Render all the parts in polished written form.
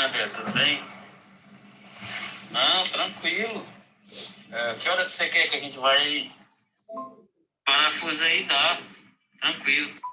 Anabela, tudo bem? Não, tranquilo. Que hora que você quer que a gente vai? Parafuso aí dá, tranquilo.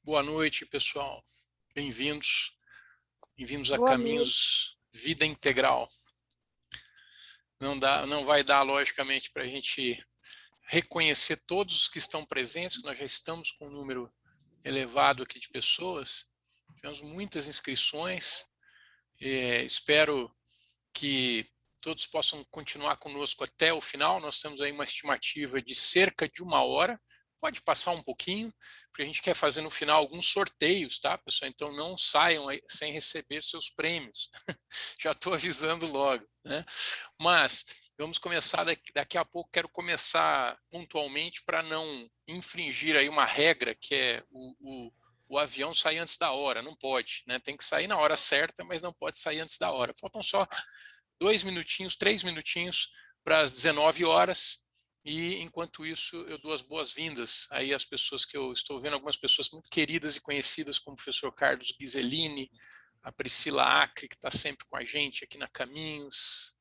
Boa noite, pessoal. Bem-vindos. Bem-vindos a Boa noite. Caminhos Vida Integral. Não vai dar, logicamente, para a gente reconhecer todos os que estão presentes, que nós já estamos com um número elevado aqui de pessoas. Tivemos muitas inscrições. Espero que todos possam continuar conosco até o final. Nós temos aí uma estimativa de cerca de 1 hora. Pode passar um pouquinho, porque a gente quer fazer no final alguns sorteios, tá, pessoal? Então não saiam aí sem receber seus prêmios. Já estou avisando logo, né? Mas vamos começar daqui a pouco. Quero começar pontualmente para não infringir aí uma regra que é o avião sair antes da hora. Não pode, né? Tem que sair na hora certa, mas não pode sair antes da hora. Faltam só 2 minutinhos, 3 minutinhos para as 19 horas. E, enquanto isso, eu dou as boas-vindas aí às pessoas que eu estou vendo, algumas pessoas muito queridas e conhecidas, como o professor Carlos Ghiseline, a Priscila Acre, que está sempre com a gente aqui na Caminhos,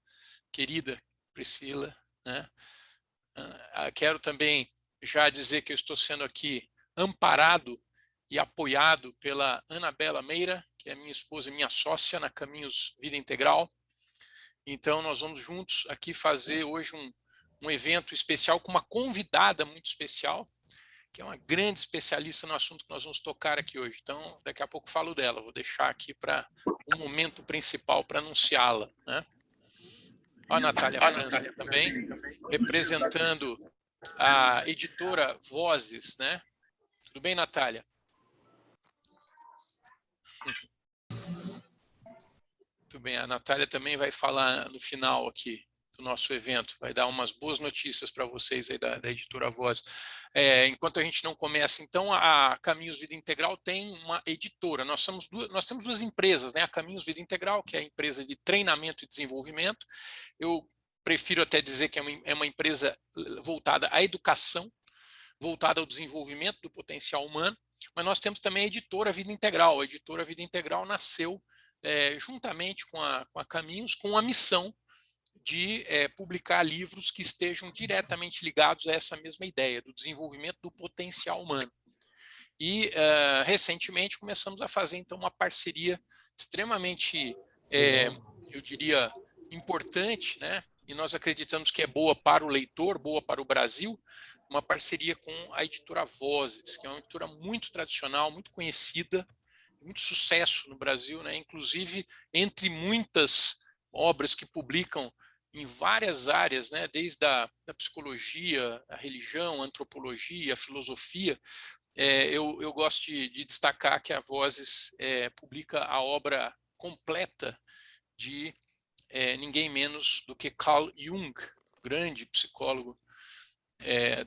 querida Priscila, né? Quero também já dizer que eu estou sendo aqui amparado e apoiado pela Anabela Meira, que é minha esposa e minha sócia na Caminhos Vida Integral. Então, nós vamos juntos aqui fazer hoje um evento especial com uma convidada muito especial, que é uma grande especialista no assunto que nós vamos tocar aqui hoje. Então, daqui a pouco falo dela. Vou deixar aqui para o momento principal para anunciá-la, né? A Natália França também, representando a editora Vozes, né? Tudo bem, Natália? Muito bem, a Natália também vai falar no final aqui do nosso evento, vai dar umas boas notícias para vocês aí da editora Voz. Enquanto a gente não começa, então, a Caminhos Vida Integral tem uma editora. Nós temos duas empresas, né? A Caminhos Vida Integral, que é a empresa de treinamento e desenvolvimento. Eu prefiro até dizer que é uma empresa voltada à educação, voltada ao desenvolvimento do potencial humano, mas nós temos também a editora Vida Integral. A editora Vida Integral nasceu juntamente com a Caminhos, com a missão de publicar livros que estejam diretamente ligados a essa mesma ideia, do desenvolvimento do potencial humano. E, recentemente, começamos a fazer, então, uma parceria extremamente, eu diria, importante, né? E nós acreditamos que é boa para o leitor, boa para o Brasil, uma parceria com a editora Vozes, que é uma editora muito tradicional, muito conhecida, muito sucesso no Brasil, né? Inclusive entre muitas obras que publicam em várias áreas, né? Desde a psicologia, a religião, a antropologia, a filosofia. Eu gosto de destacar que a Vozes publica a obra completa de ninguém menos do que Carl Jung, grande psicólogo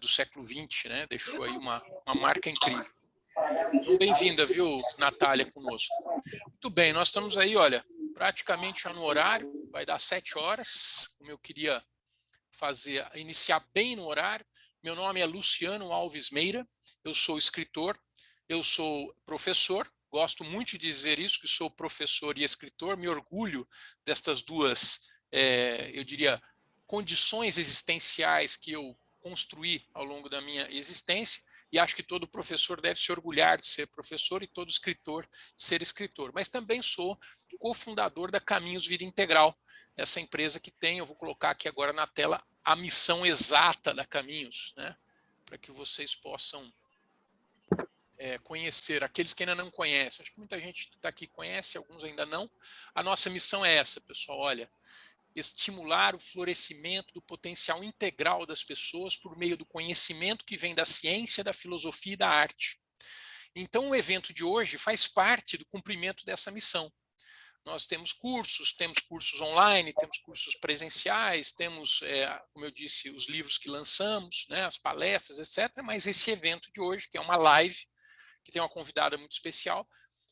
do século XX, né? Deixou aí uma marca incrível. Então, bem-vinda, viu, Natália, conosco. Muito bem, nós estamos aí, olha, praticamente já no horário, vai dar 7 horas, como eu queria iniciar bem no horário. Meu nome é Luciano Alves Meira, eu sou escritor, eu sou professor, gosto muito de dizer isso, que sou professor e escritor, me orgulho destas duas, eu diria, condições existenciais que eu construí ao longo da minha existência, e acho que todo professor deve se orgulhar de ser professor e todo escritor de ser escritor. Mas também sou cofundador da Caminhos Vida Integral, essa empresa que tem, eu vou colocar aqui agora na tela, a missão exata da Caminhos, né? Para que vocês possam conhecer, aqueles que ainda não conhecem. Acho que muita gente que está aqui conhece, alguns ainda não. A nossa missão é essa, pessoal, olha, estimular o florescimento do potencial integral das pessoas por meio do conhecimento que vem da ciência, da filosofia e da arte. Então, o evento de hoje faz parte do cumprimento dessa missão. Nós temos cursos online, temos cursos presenciais, temos, como eu disse, os livros que lançamos, né, as palestras, etc. Mas esse evento de hoje, que é uma live, que tem uma convidada muito especial,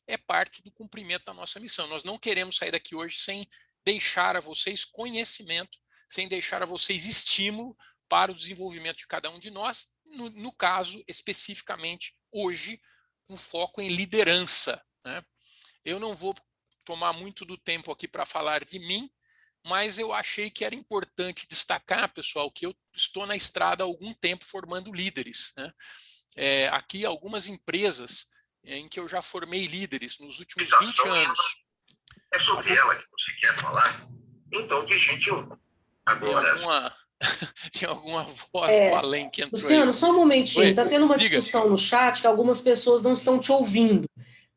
é parte do cumprimento da nossa missão. Nós não queremos sair daqui hoje sem deixar a vocês conhecimento, sem deixar a vocês estímulo para o desenvolvimento de cada um de nós, no caso, especificamente, hoje, com foco em liderança, né? Eu não vou tomar muito do tempo aqui para falar de mim, mas eu achei que era importante destacar, pessoal, que eu estou na estrada há algum tempo formando líderes, né? Aqui algumas empresas em que eu já formei líderes nos últimos Então, 20 anos. É sobre ela que você quer falar? Então, deixa eu agora. Tem alguma voz do além que entrou aí. Luciano, só um momentinho. Está tendo uma Diga. discussão no chat que algumas pessoas não estão te ouvindo.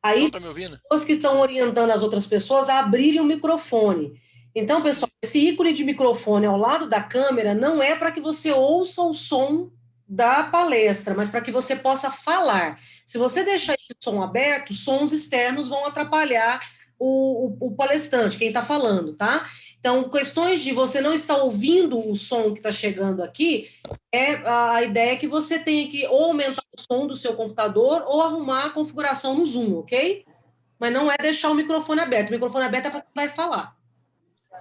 Aí, não está me ouvindo? Pessoas que estão orientando as outras pessoas a abrirem o microfone. Então, pessoal, esse ícone de microfone ao lado da câmera não é para que você ouça o som da palestra, mas para que você possa falar. Se você deixar esse som aberto, sons externos vão atrapalhar o palestrante, quem está falando, tá? Então, questões de você não estar ouvindo o som que está chegando aqui, a ideia é que você tenha que ou aumentar o som do seu computador ou arrumar a configuração no Zoom, ok? Mas não é deixar o microfone aberto. O microfone aberto é para quem vai falar.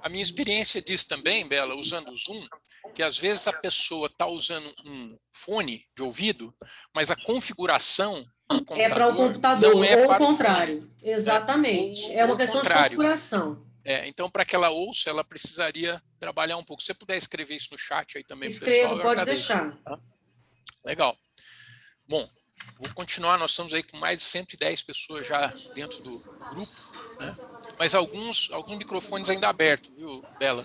A minha experiência diz também, Bela, usando o Zoom, que às vezes a pessoa está usando um fone de ouvido, mas a configuração do computador é para o computador, não é ou para o contrário. Exatamente. É uma questão de configuração. Então, para que ela ouça, ela precisaria trabalhar um pouco. Se você puder escrever isso no chat aí também, Escrevo, pessoal, pode deixar. Tá? Legal. Bom, vou continuar. Nós estamos aí com mais de 110 pessoas já dentro do grupo, né? Mas alguns microfones ainda abertos, viu, Bela?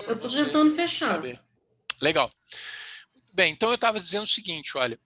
Eu estou tentando fechar. Saber. Legal. Bem, então eu estava dizendo o seguinte, olha,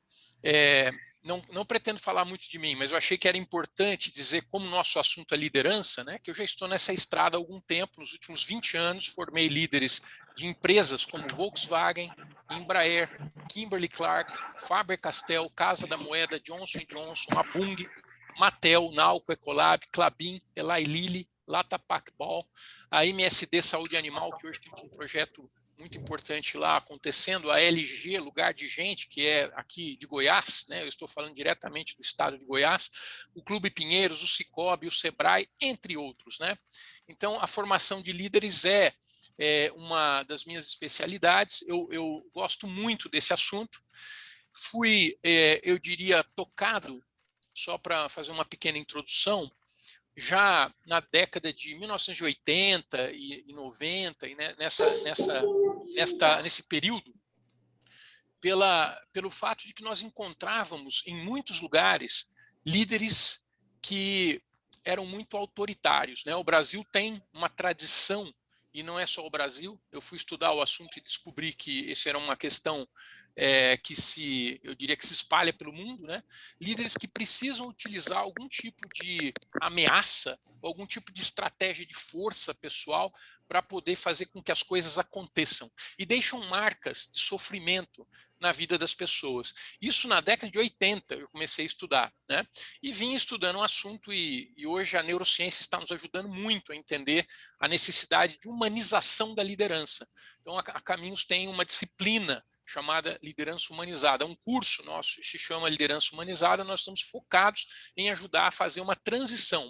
não pretendo falar muito de mim, mas eu achei que era importante dizer, como nosso assunto é liderança, né, que eu já estou nessa estrada há algum tempo, nos últimos 20 anos, formei líderes de empresas como Volkswagen, Embraer, Kimberly-Clark, Faber-Castell, Casa da Moeda, Johnson & Johnson, Abung, Mattel, Nalco, Ecolab, Klabin, Eli Lilly, Lata Pacbal, a MSD Saúde Animal, que hoje temos um projeto muito importante lá acontecendo, a LG, Lugar de Gente, que é aqui de Goiás, né? Eu estou falando diretamente do estado de Goiás, o Clube Pinheiros, o Cicobi, o Sebrae, entre outros, né? Então, a formação de líderes é uma das minhas especialidades, eu gosto muito desse assunto, fui, eu diria, tocado, só para fazer uma pequena introdução, já na década de 1980 e 90, e nesse período, pelo fato de que nós encontrávamos em muitos lugares líderes que eram muito autoritários, né? O Brasil tem uma tradição, e não é só o Brasil, eu fui estudar o assunto e descobri que isso era uma questão eu diria que se espalha pelo mundo, né? Líderes que precisam utilizar algum tipo de ameaça, algum tipo de estratégia de força pessoal para poder fazer com que as coisas aconteçam e deixam marcas de sofrimento na vida das pessoas. Isso na década de 80 eu comecei a estudar, né? E vim estudando um assunto e hoje a neurociência está nos ajudando muito a entender a necessidade de humanização da liderança. Então a Caminhos tem uma disciplina chamada Liderança Humanizada. Um curso nosso se chama Liderança Humanizada, nós estamos focados em ajudar a fazer uma transição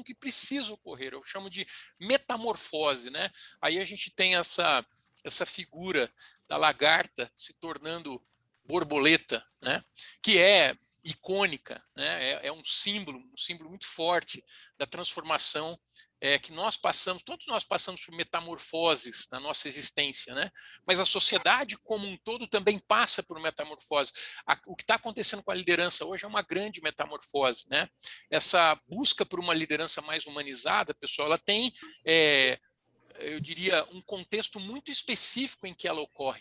que precisa ocorrer, eu chamo de metamorfose, né? Aí a gente tem essa figura da lagarta se tornando borboleta, né? Que é icônica, né? É um símbolo muito forte da transformação que nós passamos, todos nós passamos por metamorfoses na nossa existência, né? Mas a sociedade como um todo também passa por metamorfose. O que está acontecendo com a liderança hoje é uma grande metamorfose, né? Essa busca por uma liderança mais humanizada, pessoal, ela tem, eu diria, um contexto muito específico em que ela ocorre.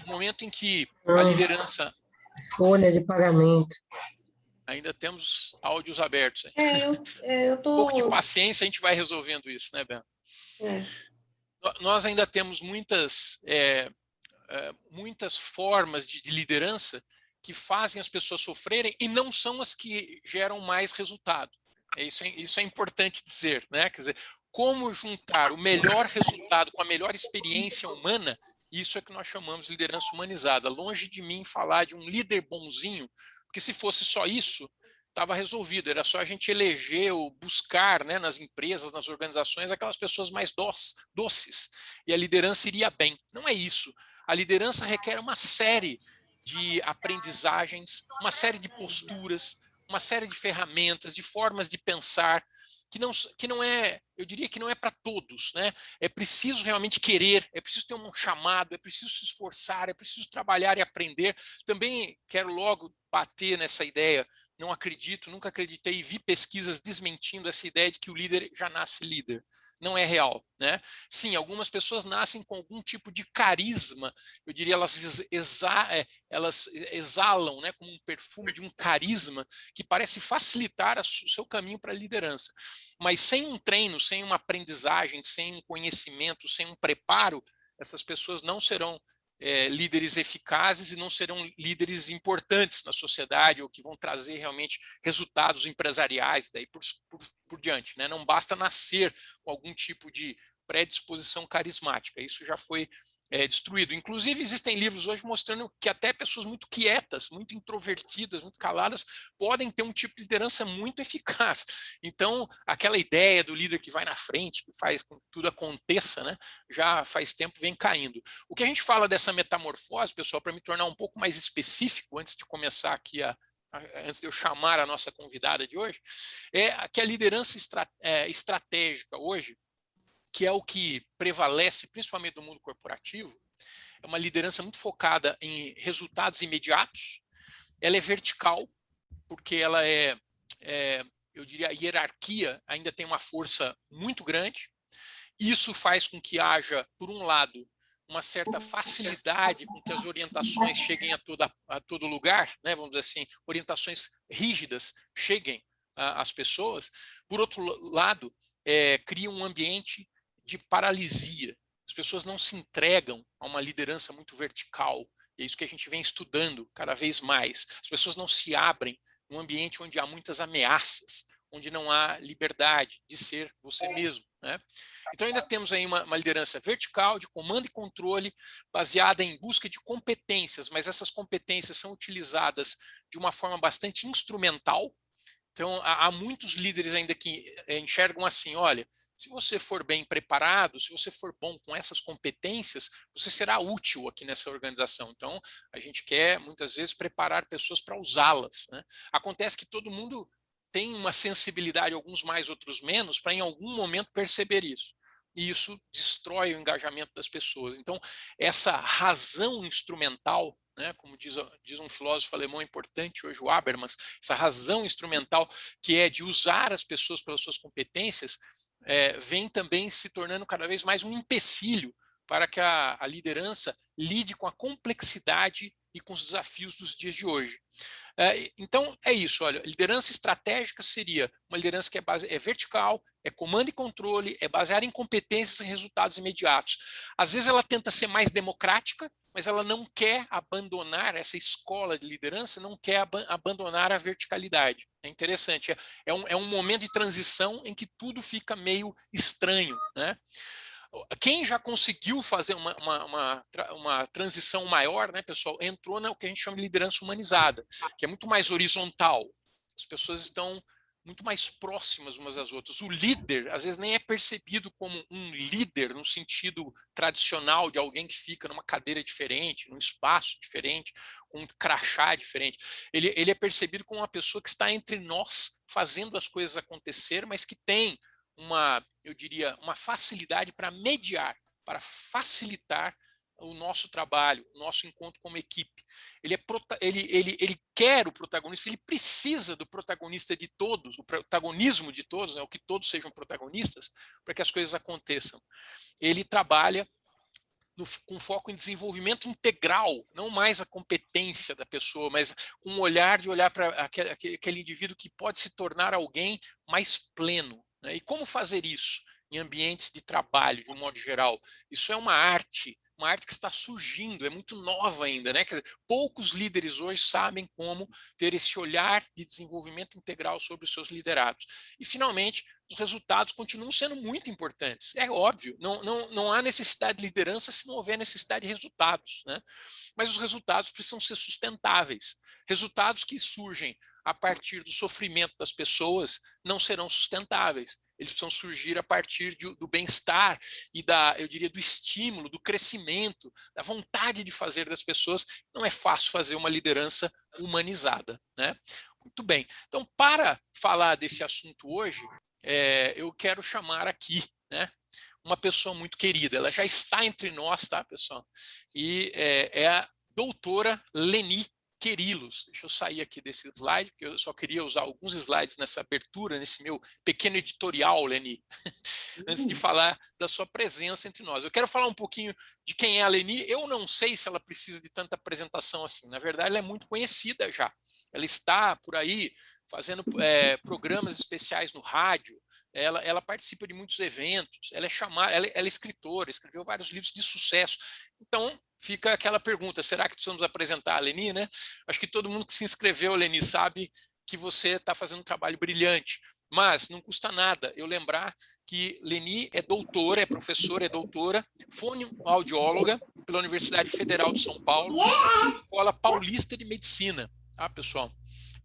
No momento em que a liderança... Folha de pagamento. Ainda temos áudios abertos. Eu tô... Um pouco de paciência, a gente vai resolvendo isso, né, Ben? Nós ainda temos muitas formas de liderança que fazem as pessoas sofrerem e não são as que geram mais resultado. Isso é importante dizer, né? Quer dizer, como juntar o melhor resultado com a melhor experiência humana, isso é que nós chamamos de liderança humanizada. Longe de mim falar de um líder bonzinho, porque se fosse só isso, estava resolvido, era só a gente eleger ou buscar, né, nas empresas, nas organizações, aquelas pessoas mais doces, e a liderança iria bem. Não é isso. A liderança requer uma série de aprendizagens, uma série de posturas, uma série de ferramentas, de formas de pensar, que não é, eu diria que não é para todos, né? É preciso realmente querer, é preciso ter um chamado, é preciso se esforçar, é preciso trabalhar e aprender. Também quero logo bater nessa ideia não acredito, nunca acreditei e vi pesquisas desmentindo essa ideia de que o líder já nasce líder. Não é real, né? Sim, algumas pessoas nascem com algum tipo de carisma, eu diria, elas exalam, né, como um perfume de um carisma que parece facilitar o seu caminho para a liderança. Mas sem um treino, sem uma aprendizagem, sem um conhecimento, sem um preparo, essas pessoas não serão líderes eficazes e não serão líderes importantes na sociedade ou que vão trazer realmente resultados empresariais daí por diante, né? Não basta nascer com algum tipo de predisposição carismática, isso já foi destruído. Inclusive, existem livros hoje mostrando que até pessoas muito quietas, muito introvertidas, muito caladas, podem ter um tipo de liderança muito eficaz. Então, aquela ideia do líder que vai na frente, que faz com que tudo aconteça, né, já faz tempo vem caindo. O que a gente fala dessa metamorfose, pessoal, para me tornar um pouco mais específico, antes de começar aqui antes de eu chamar a nossa convidada de hoje, é que a liderança estratégica hoje, que é o que prevalece principalmente no mundo corporativo, é uma liderança muito focada em resultados imediatos, ela é vertical, porque ela eu diria, a hierarquia ainda tem uma força muito grande, isso faz com que haja, por um lado, uma certa facilidade com que as orientações cheguem a todo lugar, né, vamos dizer assim, orientações rígidas cheguem às pessoas. Por outro lado, cria um ambiente de paralisia. As pessoas não se entregam a uma liderança muito vertical. É isso que a gente vem estudando cada vez mais. As pessoas não se abrem num ambiente onde há muitas ameaças, onde não há liberdade de ser você mesmo, né? Então ainda temos aí uma liderança vertical, de comando e controle, baseada em busca de competências, mas essas competências são utilizadas de uma forma bastante instrumental. Então há muitos líderes ainda que enxergam assim, olha, se você for bem preparado, se você for bom com essas competências, você será útil aqui nessa organização. Então, a gente quer, muitas vezes, preparar pessoas para usá-las, né? Acontece que todo mundo tem uma sensibilidade, alguns mais, outros menos, para em algum momento perceber isso. E isso destrói o engajamento das pessoas. Então, essa razão instrumental, né, como diz um filósofo alemão importante hoje, o Habermas, essa razão instrumental que é de usar as pessoas pelas suas competências, vem também se tornando cada vez mais um empecilho para que a liderança lide com a complexidade e com os desafios dos dias de hoje. Então, é isso, olha, liderança estratégica seria uma liderança que é vertical, é comando e controle, é baseada em competências e resultados imediatos. Às vezes ela tenta ser mais democrática, mas ela não quer abandonar essa escola de liderança, não quer abandonar a verticalidade. É interessante, é um momento de transição em que tudo fica meio estranho, né? Quem já conseguiu fazer uma transição maior, né, pessoal, entrou no que a gente chama de liderança humanizada, que é muito mais horizontal. As pessoas estão muito mais próximas umas às outras. O líder, às vezes, nem é percebido como um líder no sentido tradicional de alguém que fica numa cadeira diferente, num espaço diferente, com um crachá diferente. Ele é percebido como uma pessoa que está entre nós, fazendo as coisas acontecer, mas que tem eu diria, uma facilidade para mediar, para facilitar o nosso trabalho, o nosso encontro como equipe. Ele quer o protagonista, ele precisa do protagonista de todos, o protagonismo de todos, né, o que todos sejam protagonistas, para que as coisas aconteçam. Ele trabalha com foco em desenvolvimento integral, não mais a competência da pessoa, mas com um olhar para aquele indivíduo que pode se tornar alguém mais pleno. E como fazer isso em ambientes de trabalho, de um modo geral? Isso é uma arte que está surgindo, é muito nova ainda, né? Quer dizer, poucos líderes hoje sabem como ter esse olhar de desenvolvimento integral sobre os seus liderados. E, finalmente, os resultados continuam sendo muito importantes. É óbvio, não há necessidade de liderança se não houver necessidade de resultados, né? Mas os resultados precisam ser sustentáveis. Resultados que surgem a partir do sofrimento das pessoas não serão sustentáveis. Eles precisam surgir a partir do bem-estar e eu diria, do estímulo, do crescimento, da vontade de fazer das pessoas. Não é fácil fazer uma liderança humanizada, né? Muito bem. Então, para falar desse assunto hoje, eu quero chamar aqui, né, uma pessoa muito querida. Ela já está entre nós, tá, pessoal? E é a doutora Leni Querilos. Deixa eu sair aqui desse slide, porque eu só queria usar alguns slides nessa abertura, nesse meu pequeno editorial, Leni, antes de falar da sua presença entre nós. Eu quero falar um pouquinho de quem é a Leni. Eu não sei se ela precisa de tanta apresentação assim. Na verdade, ela é muito conhecida já. Ela está por aí fazendo programas especiais no rádio. Ela participa de muitos eventos. Ela é chamada, ela é escritora, escreveu vários livros de sucesso. Então, fica aquela pergunta, será que precisamos apresentar a Leni, né? Acho que todo mundo que se inscreveu, Leni, sabe que você está fazendo um trabalho brilhante, mas não custa nada eu lembrar que Leni é doutora, é professora, é doutora, fonoaudióloga pela Universidade Federal de São Paulo, Escola Paulista de Medicina, tá, pessoal?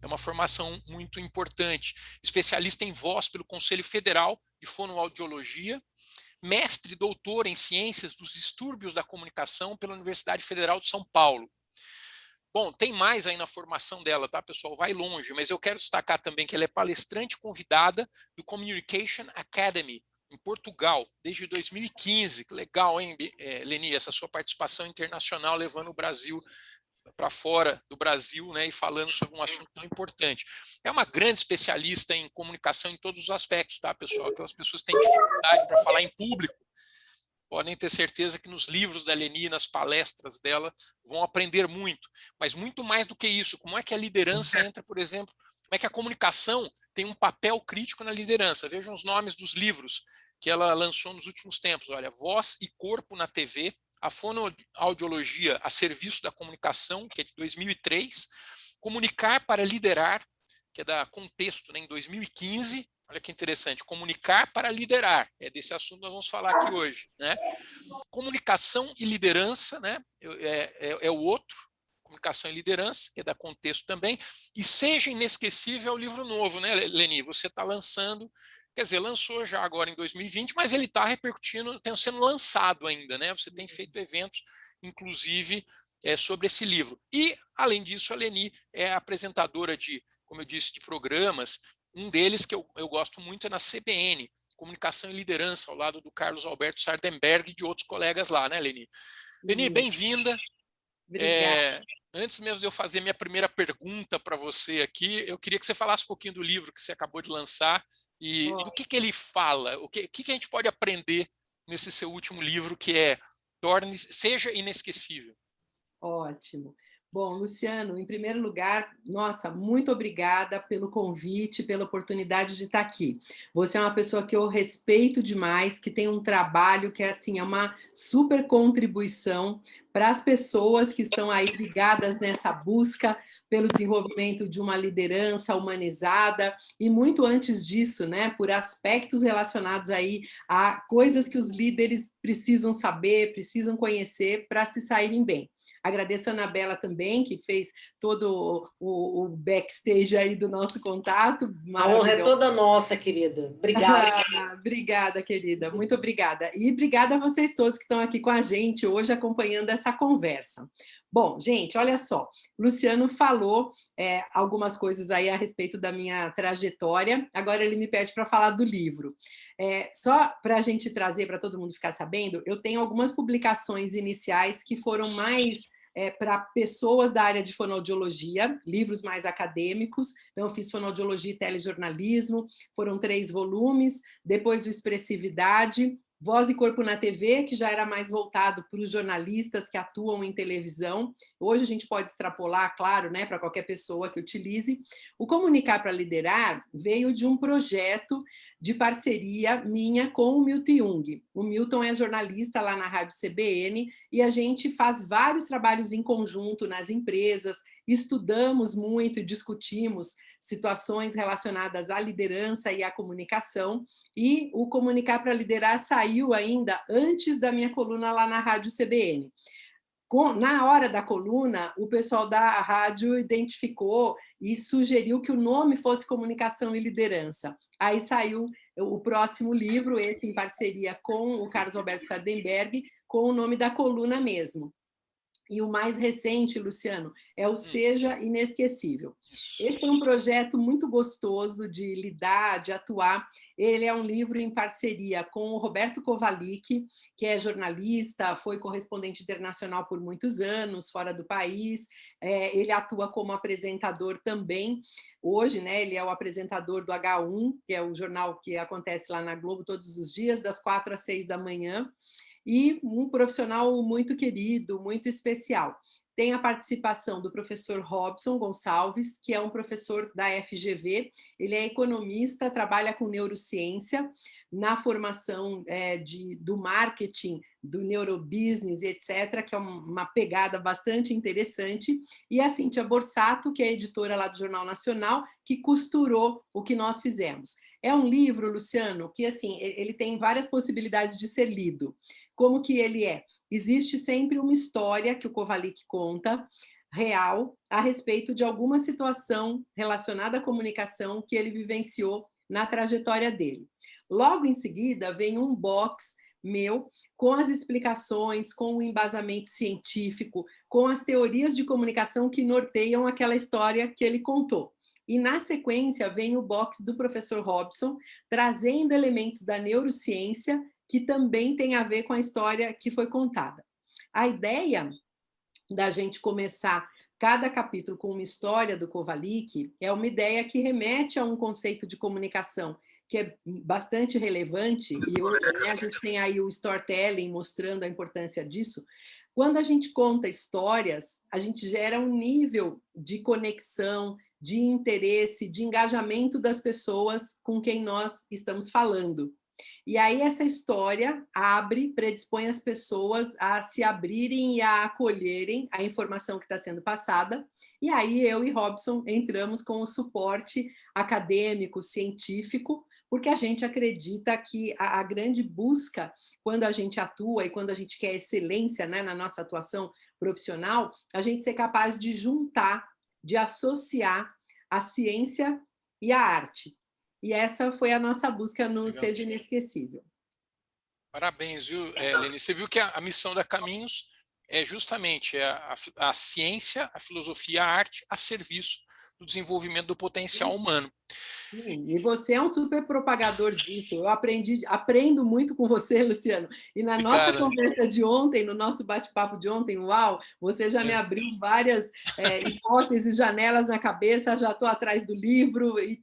É uma formação muito importante. Especialista em voz pelo Conselho Federal de Fonoaudiologia, mestre e doutor em Ciências dos Distúrbios da Comunicação pela Universidade Federal de São Paulo. Bom, tem mais aí na formação dela, tá, pessoal? Vai longe, mas eu quero destacar também que ela é palestrante convidada do Communication Academy, em Portugal, desde 2015. Que legal, hein, Leni, essa sua participação internacional levando o Brasil para fora do Brasil, né, e falando sobre um assunto tão importante. É uma grande especialista em comunicação em todos os aspectos, tá, pessoal? Aquelas pessoas que têm dificuldade para falar em público, podem ter certeza que nos livros da Leni, nas palestras dela, vão aprender muito. Mas muito mais do que isso, como é que a liderança entra, por exemplo, como é que a comunicação tem um papel crítico na liderança. Vejam os nomes dos livros que ela lançou nos últimos tempos. Olha, Voz e Corpo na TV, a fonoaudiologia a serviço da comunicação, que é de 2003, Comunicar para Liderar, que é da Contexto, né, em 2015. Olha que interessante, Comunicar para Liderar, é desse assunto que nós vamos falar aqui hoje, né? Comunicação e Liderança, né, é o outro, Comunicação e Liderança, que é da Contexto também, e Seja Inesquecível é o livro novo, né, Leni? Você está lançando, quer dizer, lançou já agora em 2020, mas ele está repercutindo, está sendo lançado ainda, né? Você tem feito eventos, inclusive, sobre esse livro. E, além disso, a Leni é apresentadora de, como eu disse, de programas. Um deles que eu gosto muito é na CBN, Comunicação e Liderança, ao lado do Carlos Alberto Sardenberg e de outros colegas lá, né, Leni? Leni, bem-vinda. Antes mesmo de eu fazer minha primeira pergunta para você aqui, eu queria que você falasse um pouquinho do livro que você acabou de lançar e do que ele fala, o que a gente pode aprender nesse seu último livro, que é Seja Inesquecível. Ótimo. Bom, Luciano, em primeiro lugar, nossa, muito obrigada pelo convite, pela oportunidade de estar aqui. Você é uma pessoa que eu respeito demais, que tem um trabalho que assim, é uma super contribuição para as pessoas que estão aí ligadas nessa busca pelo desenvolvimento de uma liderança humanizada e muito antes disso, né, por aspectos relacionados aí a coisas que os líderes precisam saber, precisam conhecer para se saírem bem. Agradeço a Anabela também, que fez todo o backstage aí do nosso contato. A honra é toda nossa, querida. Obrigada. Obrigada, querida. Muito obrigada. E obrigada a vocês todos que estão aqui com a gente hoje acompanhando essa conversa. Bom, gente, olha só. Luciano falou algumas coisas aí a respeito da minha trajetória. Agora ele me pede para falar do livro. Só para a gente trazer, para todo mundo ficar sabendo, eu tenho algumas publicações iniciais que foram mais para pessoas da área de fonoaudiologia, livros mais acadêmicos. Então, eu fiz fonoaudiologia e telejornalismo, foram 3 volumes. Depois, o Expressividade, Voz e Corpo na TV, que já era mais voltado para os jornalistas que atuam em televisão. Hoje a gente pode extrapolar, claro, né, para qualquer pessoa que utilize. O Comunicar para Liderar veio de um projeto de parceria minha com o Milton Jung. O Milton é jornalista lá na Rádio CBN e a gente faz vários trabalhos em conjunto nas empresas, estudamos muito e discutimos situações relacionadas à liderança e à comunicação, e o Comunicar para Liderar saiu ainda antes da minha coluna lá na Rádio CBN. Na hora da coluna, o pessoal da rádio identificou e sugeriu que o nome fosse Comunicação e Liderança. Aí saiu o próximo livro, esse em parceria com o Carlos Alberto Sardenberg, com o nome da coluna mesmo. E o mais recente, Luciano, é o Seja Inesquecível. Isso. Esse foi um projeto muito gostoso de lidar, de atuar. Ele é um livro em parceria com o Roberto Kovalik, que é jornalista, foi correspondente internacional por muitos anos, fora do país. Ele atua como apresentador também. Hoje, né, ele é o apresentador do H1, que é o jornal que acontece lá na Globo todos os dias, das 4 às 6 da manhã. E um profissional muito querido, muito especial. Tem a participação do professor Robson Gonçalves, que é um professor da FGV, ele é economista, trabalha com neurociência, na formação do marketing, do neurobusiness, etc., que é uma pegada bastante interessante, e a Cíntia Borsato, que é editora lá do Jornal Nacional, que costurou o que nós fizemos. É um livro, Luciano, que assim, ele tem várias possibilidades de ser lido. Como que ele é? Existe sempre uma história que o Kovalik conta, real, a respeito de alguma situação relacionada à comunicação que ele vivenciou na trajetória dele. Logo em seguida, vem um box meu com as explicações, com o embasamento científico, com as teorias de comunicação que norteiam aquela história que ele contou. E, na sequência, vem o box do professor Robson, trazendo elementos da neurociência que também tem a ver com a história que foi contada. A ideia da gente começar cada capítulo com uma história do Kovalik é uma ideia que remete a um conceito de comunicação que é bastante relevante, e hoje, né, a gente tem aí o storytelling mostrando a importância disso. Quando a gente conta histórias, a gente gera um nível de conexão, de interesse, de engajamento das pessoas com quem nós estamos falando. E aí essa história predispõe as pessoas a se abrirem e a acolherem a informação que está sendo passada. E aí eu e Robson entramos com o suporte acadêmico, científico, porque a gente acredita que a grande busca, quando a gente atua e quando a gente quer excelência, né, na nossa atuação profissional, a gente ser capaz de juntar, de associar a ciência e a arte. E essa foi a nossa busca no Legal. Seja Inesquecível. Parabéns, viu, Leni? Você viu que a missão da Caminhos é justamente a ciência, a filosofia, a arte a serviço do desenvolvimento do potencial humano. Sim, e você é um super propagador disso. Eu aprendo muito com você, Luciano. E na nossa conversa de ontem, no nosso bate-papo de ontem, uau, você já me abriu várias hipóteses, janelas na cabeça, já estou atrás do livro, e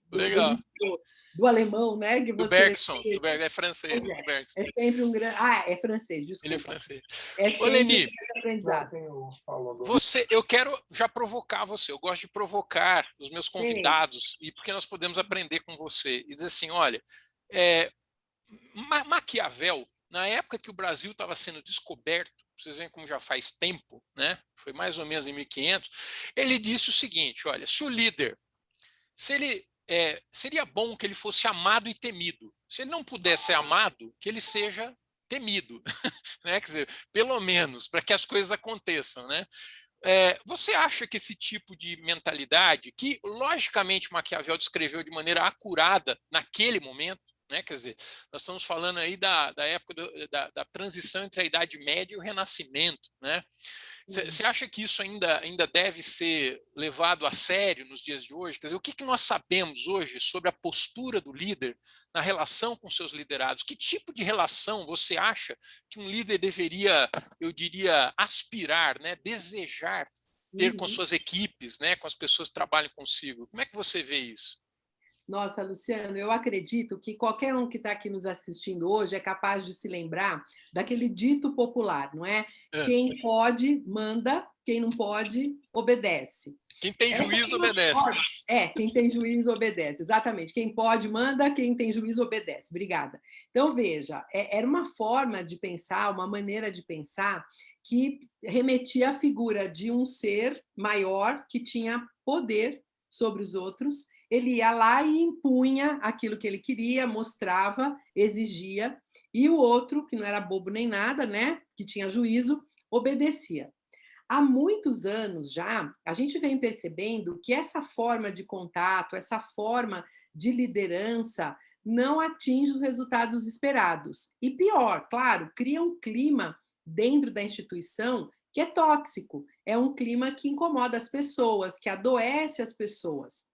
do alemão, né? Que você do Bergson, é francês. É sempre um grande... é francês, desculpa. Ele é francês. É Ô, Leni, aprendizado. Eu quero já provocar você, eu gosto de provocar os meus convidados, e porque nós podemos aprender com você, e dizer assim, olha, Maquiavel, na época que o Brasil estava sendo descoberto, vocês veem como já faz tempo, né? Foi mais ou menos em 1500, ele disse o seguinte, olha, se o líder, seria bom que ele fosse amado e temido. Se ele não puder ser amado, que ele seja temido, né? Quer dizer, pelo menos, para que as coisas aconteçam, né? Você acha que esse tipo de mentalidade, que logicamente Maquiavel descreveu de maneira acurada naquele momento, né? Quer dizer, nós estamos falando aí da época da transição entre a Idade Média e o Renascimento, né? Você acha que isso ainda deve ser levado a sério nos dias de hoje? Quer dizer, o que nós sabemos hoje sobre a postura do líder na relação com seus liderados? Que tipo de relação você acha que um líder deveria, eu diria, aspirar, né, desejar ter com suas equipes, né, com as pessoas que trabalham consigo? Como é que você vê isso? Nossa, Luciano, eu acredito que qualquer um que está aqui nos assistindo hoje é capaz de se lembrar daquele dito popular, não é? Quem pode, manda, quem não pode, obedece. Quem tem juízo, obedece. Quem tem juízo, obedece, exatamente. Quem pode, manda, quem tem juízo, obedece. Obrigada. Então, veja, era uma forma de pensar, uma maneira de pensar que remetia à figura de um ser maior que tinha poder sobre os outros. Ele ia lá e impunha aquilo que ele queria, mostrava, exigia, e o outro, que não era bobo nem nada, né, que tinha juízo, obedecia. Há muitos anos já, a gente vem percebendo que essa forma de contato, essa forma de liderança não atinge os resultados esperados. E pior, claro, cria um clima dentro da instituição que é tóxico, é um clima que incomoda as pessoas, que adoece as pessoas.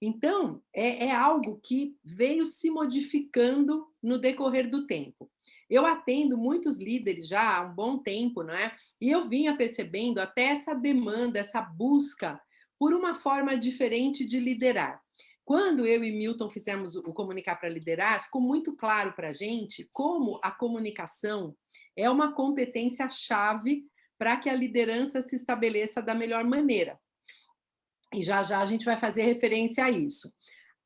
Então, é algo que veio se modificando no decorrer do tempo. Eu atendo muitos líderes já há um bom tempo, não é? E eu vinha percebendo até essa demanda, essa busca por uma forma diferente de liderar. Quando eu e Milton fizemos o Comunicar para Liderar, ficou muito claro para a gente como a comunicação é uma competência-chave para que a liderança se estabeleça da melhor maneira. E já a gente vai fazer referência a isso.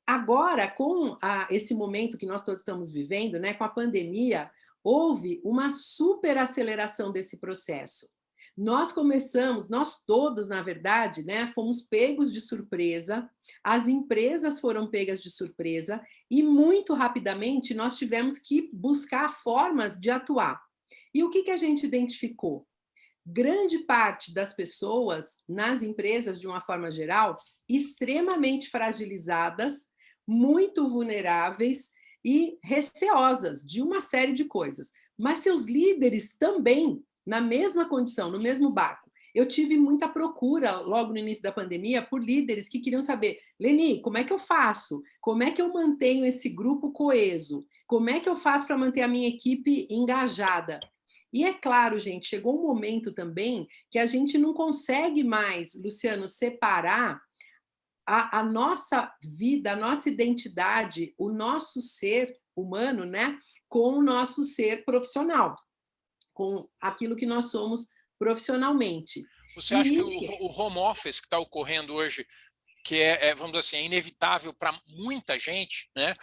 Agora, com esse momento que nós todos estamos vivendo, né, com a pandemia, houve uma superaceleração desse processo. Nós todos, na verdade, né, fomos pegos de surpresa, as empresas foram pegas de surpresa e, muito rapidamente, nós tivemos que buscar formas de atuar. E o que a gente identificou? Grande parte das pessoas nas empresas, de uma forma geral, extremamente fragilizadas, muito vulneráveis e receosas de uma série de coisas. Mas seus líderes também, na mesma condição, no mesmo barco. Eu tive muita procura, logo no início da pandemia, por líderes que queriam saber: Leni, como é que eu faço? Como é que eu mantenho esse grupo coeso? Como é que eu faço para manter a minha equipe engajada? E é claro, gente, chegou um momento também que a gente não consegue mais, Luciano, separar a nossa vida, a nossa identidade, o nosso ser humano, né, com o nosso ser profissional, com aquilo que nós somos profissionalmente. Você acha que o home office que está ocorrendo hoje, que vamos dizer assim, é inevitável para muita gente, né?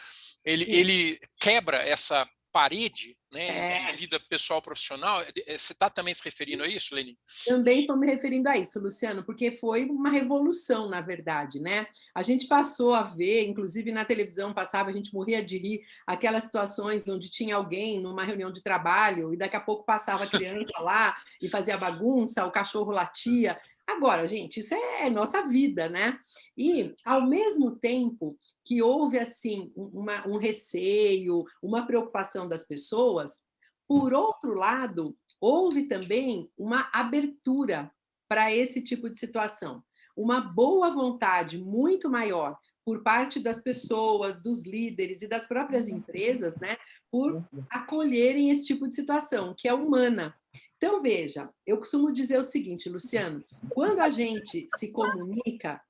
Ele quebra essa parede, né, de vida pessoal profissional? Você está também se referindo a isso, Leni? Também estou me referindo a isso, Luciano, porque foi uma revolução, na verdade, né? A gente passou a ver, inclusive na televisão passava, a gente morria de rir, aquelas situações onde tinha alguém numa reunião de trabalho e daqui a pouco passava a criança lá e fazia bagunça, o cachorro latia. Agora, gente, isso é nossa vida, né? E, ao mesmo tempo que houve, assim, um receio, uma preocupação das pessoas, por outro lado, houve também uma abertura para esse tipo de situação. Uma boa vontade muito maior por parte das pessoas, dos líderes e das próprias empresas, né, por acolherem esse tipo de situação, que é humana. Então, veja, eu costumo dizer o seguinte, Luciano: quando a gente se comunica,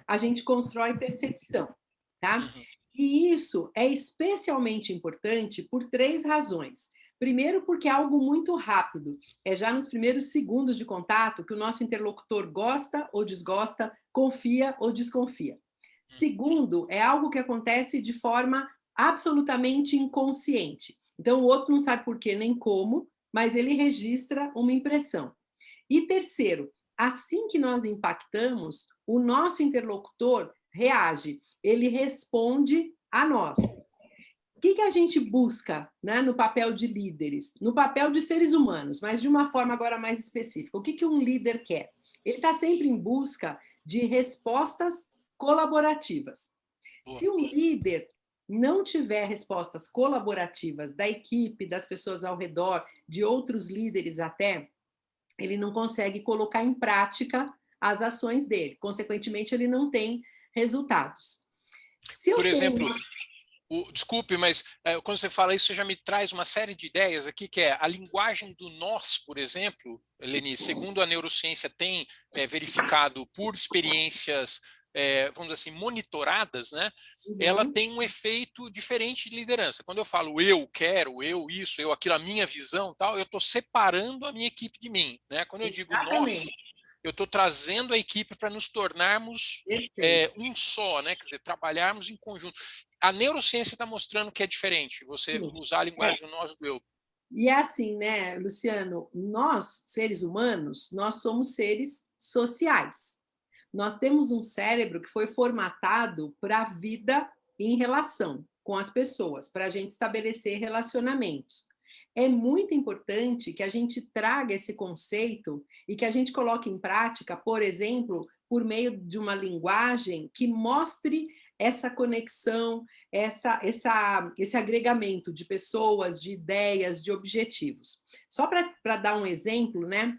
a gente constrói percepção, tá? E isso é especialmente importante por 3 razões. Primeiro, porque é algo muito rápido. É já nos primeiros segundos de contato que o nosso interlocutor gosta ou desgosta, confia ou desconfia. Segundo, é algo que acontece de forma absolutamente inconsciente. Então, o outro não sabe por quê nem como, mas ele registra uma impressão. E terceiro, assim que nós impactamos, o nosso interlocutor reage, ele responde a nós. O que a gente busca, né, no papel de líderes? No papel de seres humanos, mas de uma forma agora mais específica. O que um líder quer? Ele está sempre em busca de respostas colaborativas. Se um líder não tiver respostas colaborativas da equipe, das pessoas ao redor, de outros líderes até, ele não consegue colocar em prática as ações dele. Consequentemente, ele não tem resultados. Por exemplo, desculpe, mas quando você fala isso, você já me traz uma série de ideias aqui, que é a linguagem do nós, por exemplo, Leni, segundo a neurociência tem verificado por experiências, vamos dizer assim, monitoradas, né? Ela tem um efeito diferente de liderança. Quando eu falo eu quero, eu isso, eu aquilo, a minha visão, tal, eu estou separando a minha equipe de mim, né? Quando eu digo nós, eu estou trazendo a equipe para nos tornarmos um só, né? Quer dizer, trabalharmos em conjunto. A neurociência está mostrando que é diferente, você usar a linguagem do nós do eu. E é assim, né, Luciano? Nós, seres humanos, nós somos seres sociais. Nós temos um cérebro que foi formatado para a vida em relação com as pessoas, para a gente estabelecer relacionamentos. É muito importante que a gente traga esse conceito e que a gente coloque em prática, por exemplo, por meio de uma linguagem que mostre essa conexão, esse agregamento de pessoas, de ideias, de objetivos. Só para dar um exemplo, né?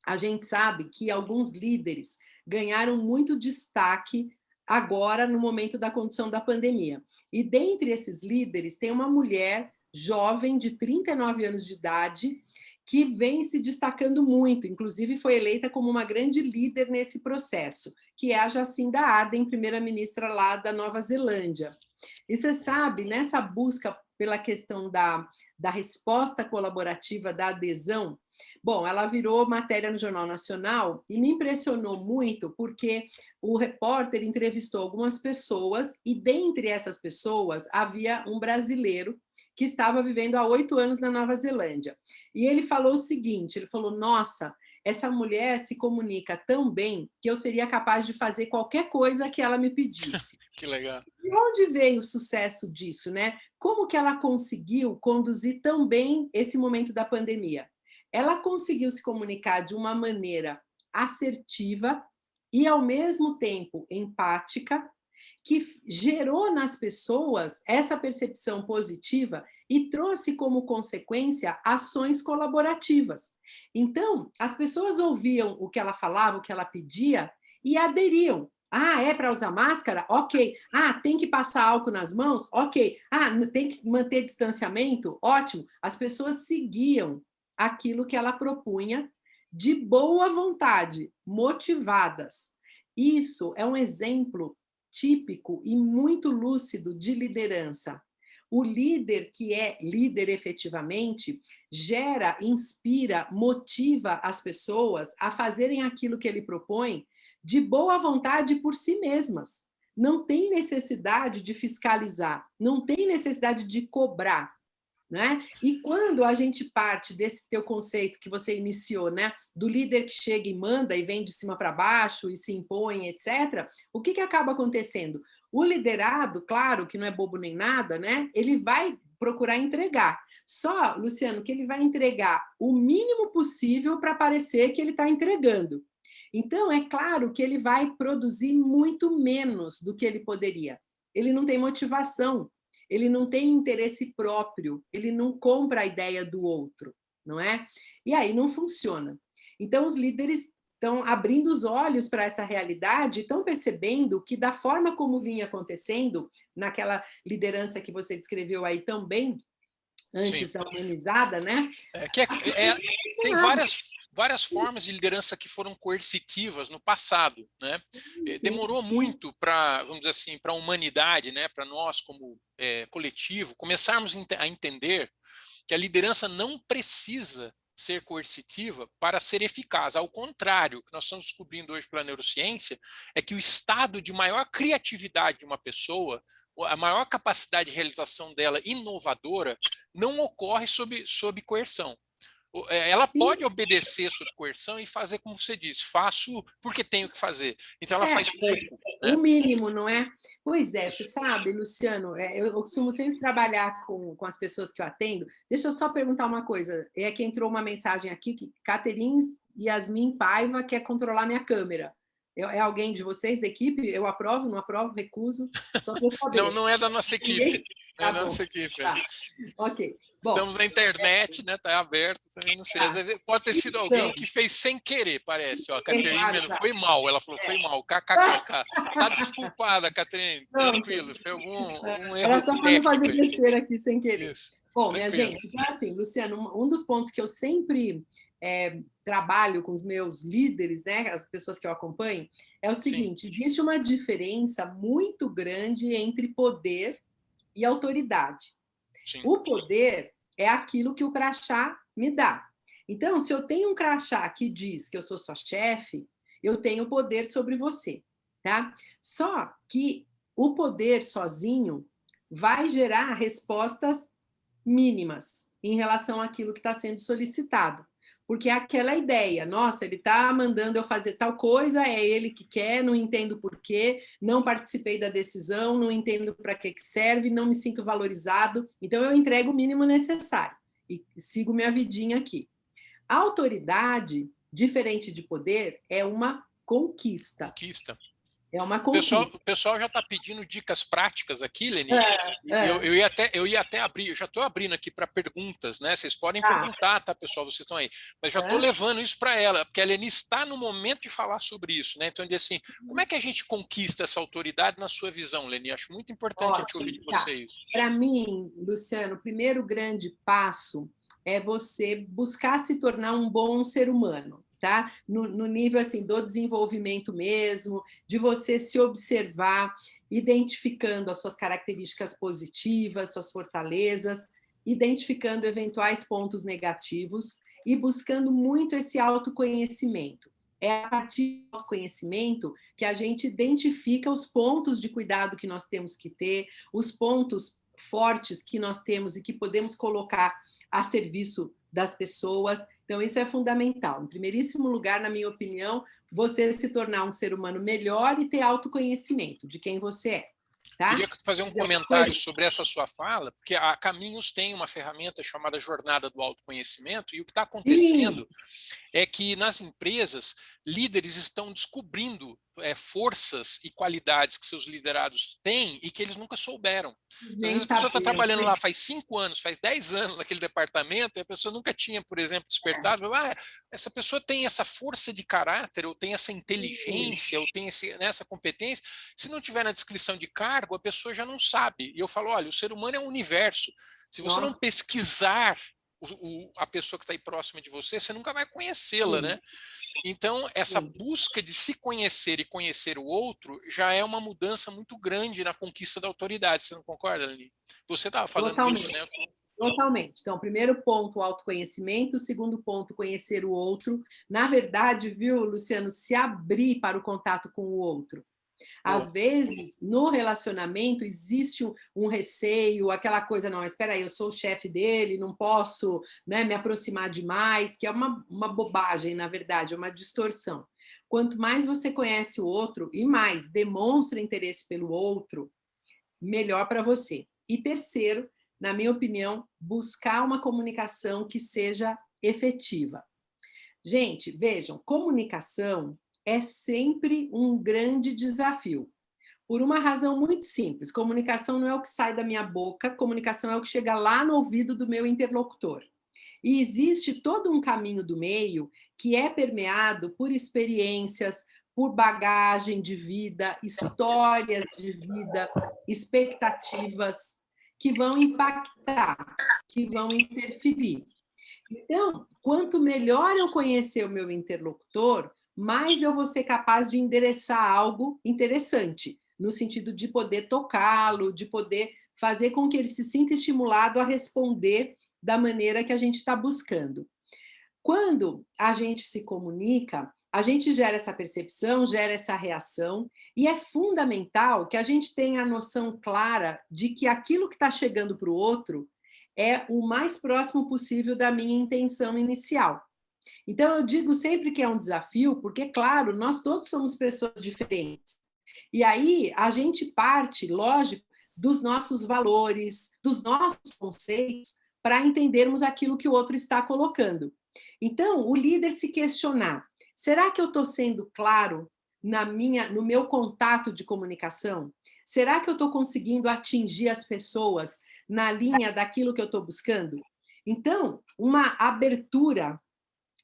a gente sabe que alguns líderes ganharam muito destaque agora no momento da condução da pandemia. E dentre esses líderes tem uma mulher jovem de 39 anos de idade que vem se destacando muito, inclusive foi eleita como uma grande líder nesse processo, que é a Jacinda Ardern, primeira-ministra lá da Nova Zelândia. E você sabe, nessa busca pela questão da resposta colaborativa, da adesão, bom, ela virou matéria no Jornal Nacional e me impressionou muito porque o repórter entrevistou algumas pessoas e dentre essas pessoas havia um brasileiro que estava vivendo há 8 anos na Nova Zelândia. E ele falou o seguinte, ele falou, nossa, essa mulher se comunica tão bem que eu seria capaz de fazer qualquer coisa que ela me pedisse. Que legal. De onde veio o sucesso disso, né? Como que ela conseguiu conduzir tão bem esse momento da pandemia? Ela conseguiu se comunicar de uma maneira assertiva e, ao mesmo tempo, empática, que gerou nas pessoas essa percepção positiva e trouxe como consequência ações colaborativas. Então, as pessoas ouviam o que ela falava, o que ela pedia e aderiam. Ah, é para usar máscara? Ok. Ah, tem que passar álcool nas mãos? Ok. Ah, tem que manter distanciamento? Ótimo. As pessoas seguiam aquilo que ela propunha de boa vontade, motivadas. Isso é um exemplo típico e muito lúcido de liderança. O líder que é líder efetivamente gera, inspira, motiva as pessoas a fazerem aquilo que ele propõe de boa vontade por si mesmas. Não tem necessidade de fiscalizar, não tem necessidade de cobrar. Né? E quando a gente parte desse teu conceito que você iniciou, né, do líder que chega e manda e vem de cima para baixo e se impõe, etc., o que acaba acontecendo? O liderado, claro, que não é bobo nem nada, né, ele vai procurar entregar. Só, Luciano, que ele vai entregar o mínimo possível para parecer que ele está entregando. Então, é claro que ele vai produzir muito menos do que ele poderia. Ele não tem motivação. Ele não tem interesse próprio, ele não compra a ideia do outro, não é? E aí não funciona. Então, os líderes estão abrindo os olhos para essa realidade, estão percebendo que, da forma como vinha acontecendo, naquela liderança que você descreveu aí também, antes Sim. da humanizada, né? Tem várias formas de liderança que foram coercitivas no passado, né? Sim, demorou muito para, vamos dizer assim, para a humanidade, né? Para nós como coletivo começarmos a entender que a liderança não precisa ser coercitiva para ser eficaz. Ao contrário, o que nós estamos descobrindo hoje pela neurociência é que o estado de maior criatividade de uma pessoa, a maior capacidade de realização dela inovadora, não ocorre sob coerção. Ela pode obedecer sob coerção e fazer como você disse, faço porque tenho que fazer. Então ela faz pouco. Né? O mínimo, não é? Pois é, você sabe, Luciano, eu costumo sempre trabalhar com as pessoas que eu atendo. Deixa eu só perguntar uma coisa. É que entrou uma mensagem aqui que Caterine Yasmin Paiva quer controlar minha câmera. É alguém de vocês, da equipe? Eu aprovo, não aprovo, recuso? Só não é da nossa equipe. Não é da nossa equipe. Tá. Ok. Bom, estamos na internet, né? Está aberto, também não sei. Às vezes pode ter sido alguém que fez sem querer, parece. Ó, a Caterine foi mal, ela falou, foi mal, kkkk. Tá desculpada, Caterine, tranquilo, foi algum erro. Era só para não fazer besteira aqui sem querer. Isso. Bom, minha gente, então assim, Luciano, um dos pontos que eu sempre trabalho com os meus líderes, né, as pessoas que eu acompanho, é o seguinte: existe uma diferença muito grande entre poder e autoridade. Sim. O poder é aquilo que o crachá me dá. Então, se eu tenho um crachá que diz que eu sou sua chefe, eu tenho poder sobre você, tá? Só que o poder sozinho vai gerar respostas mínimas em relação àquilo que está sendo solicitado. Porque é aquela ideia, nossa, ele está mandando eu fazer tal coisa, é ele que quer, não entendo por quê, não participei da decisão, não entendo para que serve, não me sinto valorizado, então eu entrego o mínimo necessário e sigo minha vidinha aqui. A autoridade, diferente de poder, é uma conquista. É uma O conquista. pessoal já está pedindo dicas práticas aqui, Leni. É. Eu ia até abrir, eu já estou abrindo aqui para perguntas, né? Vocês podem Tá. perguntar, tá, pessoal? Vocês estão aí. Mas já estou levando isso para ela, porque a Leni está no momento de falar sobre isso, né? Então, assim, como é que a gente conquista essa autoridade na sua visão, Leni? Acho muito importante a gente ouvir de vocês. Para mim, Luciano, o primeiro grande passo é você buscar se tornar um bom ser humano. Tá? No nível assim do desenvolvimento mesmo, de você se observar, identificando as suas características positivas, suas fortalezas, identificando eventuais pontos negativos e buscando muito esse autoconhecimento. É a partir do autoconhecimento que a gente identifica os pontos de cuidado que nós temos que ter, os pontos fortes que nós temos e que podemos colocar a serviço das pessoas. Então, isso é fundamental. Em primeiríssimo lugar, na minha opinião, você se tornar um ser humano melhor e ter autoconhecimento de quem você é. Tá? Queria fazer um comentário sobre essa sua fala, porque a Caminhos tem uma ferramenta chamada Jornada do Autoconhecimento, e o que está acontecendo é que nas empresas, líderes estão descobrindo forças e qualidades que seus liderados têm e que eles nunca souberam. Às vezes a pessoa está trabalhando lá faz 5 anos, faz 10 anos naquele departamento, e a pessoa nunca tinha, por exemplo, despertado. Essa pessoa tem essa força de caráter, ou tem essa inteligência, ou tem essa competência. Se não tiver na descrição de cargo, a pessoa já não sabe. E eu falo, olha, o ser humano é um universo. Se você não pesquisar a pessoa que está aí próxima de você, você nunca vai conhecê-la, né? Então, essa busca de se conhecer e conhecer o outro já é uma mudança muito grande na conquista da autoridade. Você não concorda, Leni? Você estava falando disso, né? Totalmente. Então, primeiro ponto, o autoconhecimento. Segundo ponto, conhecer o outro. Na verdade, viu, Luciano, se abrir para o contato com o outro. Às vezes, no relacionamento, existe um receio, aquela coisa, não, espera aí, eu sou o chefe dele, não posso, né, me aproximar demais, que é uma bobagem, na verdade, é uma distorção. Quanto mais você conhece o outro e mais demonstra interesse pelo outro, melhor para você. E terceiro, na minha opinião, buscar uma comunicação que seja efetiva. Gente, vejam, comunicação é sempre um grande desafio. Por uma razão muito simples. Comunicação não é o que sai da minha boca, comunicação é o que chega lá no ouvido do meu interlocutor. E existe todo um caminho do meio que é permeado por experiências, por bagagem de vida, histórias de vida, expectativas que vão impactar, que vão interferir. Então, quanto melhor eu conhecer o meu interlocutor, mais eu vou ser capaz de endereçar algo interessante, no sentido de poder tocá-lo, de poder fazer com que ele se sinta estimulado a responder da maneira que a gente está buscando. Quando a gente se comunica, a gente gera essa percepção, gera essa reação, e é fundamental que a gente tenha a noção clara de que aquilo que está chegando para o outro é o mais próximo possível da minha intenção inicial. Então, eu digo sempre que é um desafio, porque, claro, nós todos somos pessoas diferentes. E aí, a gente parte, lógico, dos nossos valores, dos nossos conceitos, para entendermos aquilo que o outro está colocando. Então, o líder se questionar, será que eu estou sendo claro no meu contato de comunicação? Será que eu estou conseguindo atingir as pessoas na linha daquilo que eu estou buscando? Então, uma abertura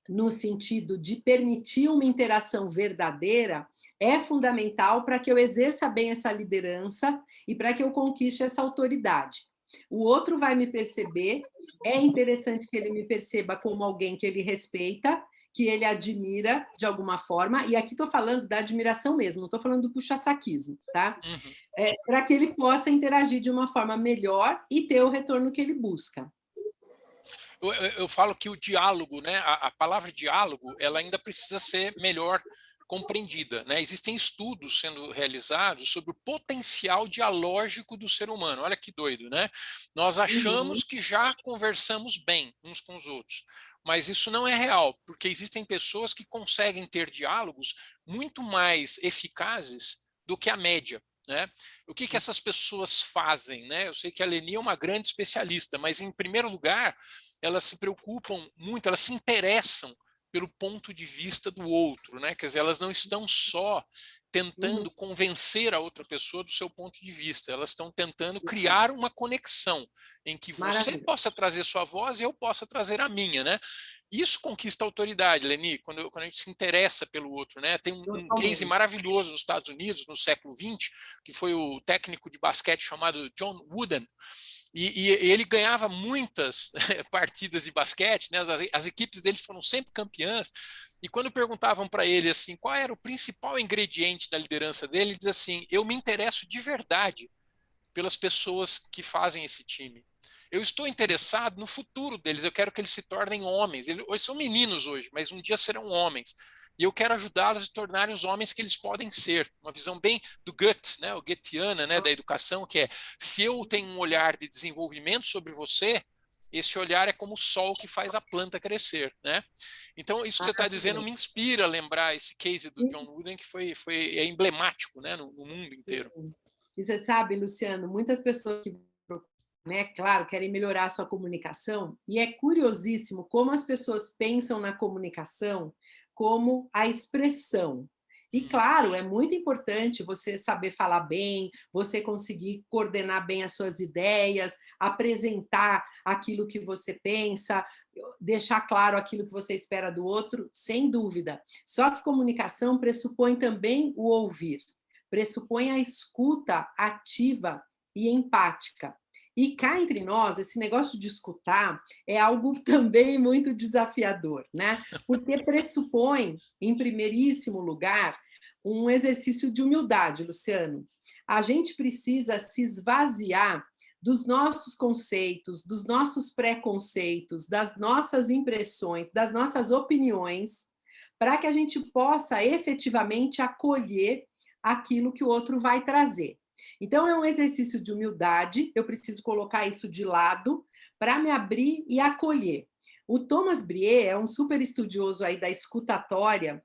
no sentido de permitir uma interação verdadeira é fundamental para que eu exerça bem essa liderança e para que eu conquiste essa autoridade. O outro vai me perceber, é interessante que ele me perceba como alguém que ele respeita, que ele admira de alguma forma, e aqui estou falando da admiração mesmo, não estou falando do puxa-saquismo, tá? Para que ele possa interagir de uma forma melhor e ter o retorno que ele busca. Eu falo que o diálogo, né, a palavra diálogo, ela ainda precisa ser melhor compreendida, né? Existem estudos sendo realizados sobre o potencial dialógico do ser humano. Olha que doido, né? Nós achamos que já conversamos bem uns com os outros, mas isso não é real, porque existem pessoas que conseguem ter diálogos muito mais eficazes do que a média. Né? O que essas pessoas fazem? Né? Eu sei que a Leni é uma grande especialista, mas, em primeiro lugar, elas se preocupam muito, elas se interessam pelo ponto de vista do outro, né? Quer dizer, elas não estão só tentando convencer a outra pessoa do seu ponto de vista. Elas estão tentando criar uma conexão em que você Maravilha. possa trazer sua voz e eu possa trazer a minha, né? Isso conquista autoridade, Leni, quando a gente se interessa pelo outro, né? Tem um case maravilhoso nos Estados Unidos, no século XX, que foi o técnico de basquete chamado John Wooden. E ele ganhava muitas partidas de basquete, né? As equipes dele foram sempre campeãs. E quando perguntavam para ele assim, qual era o principal ingrediente da liderança dele, ele diz assim: eu me interesso de verdade pelas pessoas que fazem esse time. Eu estou interessado no futuro deles, eu quero que eles se tornem homens. Hoje são meninos hoje, mas um dia serão homens. E eu quero ajudá-los a se tornarem os homens que eles podem ser. Uma visão bem do Goethe, né, o goetheana, né, da educação, que é, se eu tenho um olhar de desenvolvimento sobre você, esse olhar é como o sol que faz a planta crescer, né? Então, isso que você está dizendo me inspira a lembrar esse case do John Wooden, que é emblemático, né, no mundo inteiro. Sim. E você sabe, Luciano, muitas pessoas que, né, claro, querem melhorar a sua comunicação, e é curiosíssimo como as pessoas pensam na comunicação como a expressão. E, claro, é muito importante você saber falar bem, você conseguir coordenar bem as suas ideias, apresentar aquilo que você pensa, deixar claro aquilo que você espera do outro, sem dúvida. Só que comunicação pressupõe também o ouvir, pressupõe a escuta ativa e empática. E cá entre nós, esse negócio de escutar é algo também muito desafiador, né? Porque pressupõe, em primeiríssimo lugar, um exercício de humildade, Luciano. A gente precisa se esvaziar dos nossos conceitos, dos nossos preconceitos, das nossas impressões, das nossas opiniões, para que a gente possa efetivamente acolher aquilo que o outro vai trazer. Então, é um exercício de humildade, eu preciso colocar isso de lado para me abrir e acolher. O Thomas Brier é um super estudioso aí da escutatória,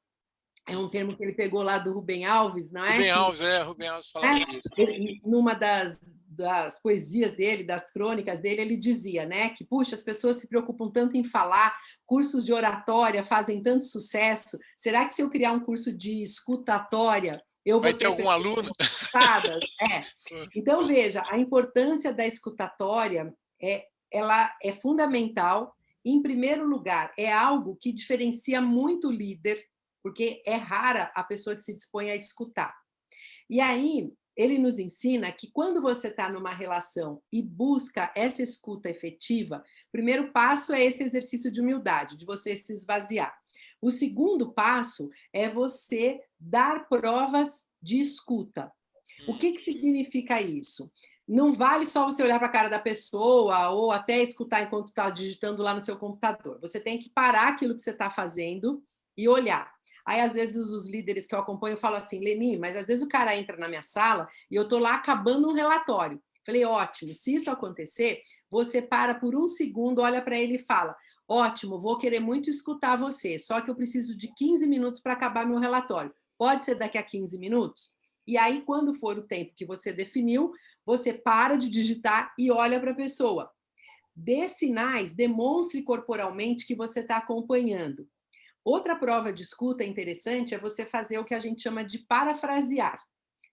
é um termo que ele pegou lá do Rubem Alves, não é? Rubem Alves falava isso. Numa das poesias dele, das crônicas dele, ele dizia, né, que, puxa, as pessoas se preocupam tanto em falar, cursos de oratória fazem tanto sucesso, será que se eu criar um curso de escutatória, eu vou ter algum aluno? Então, veja, a importância da escutatória ela é fundamental. Em primeiro lugar, é algo que diferencia muito o líder, porque é rara a pessoa que se dispõe a escutar. E aí, ele nos ensina que quando você está numa relação e busca essa escuta efetiva, o primeiro passo é esse exercício de humildade, de você se esvaziar. O segundo passo é você dar provas de escuta. O que significa isso? Não vale só você olhar para a cara da pessoa ou até escutar enquanto está digitando lá no seu computador. Você tem que parar aquilo que você está fazendo e olhar. Aí, às vezes, os líderes que eu acompanho falam assim, Leni, mas às vezes o cara entra na minha sala e eu estou lá acabando um relatório. Falei, ótimo, se isso acontecer, você para por um segundo, olha para ele e fala, ótimo, vou querer muito escutar você, só que eu preciso de 15 minutos para acabar meu relatório. Pode ser daqui a 15 minutos? E aí, quando for o tempo que você definiu, você para de digitar e olha para a pessoa. Dê sinais, demonstre corporalmente que você está acompanhando. Outra prova de escuta interessante é você fazer o que a gente chama de parafrasear.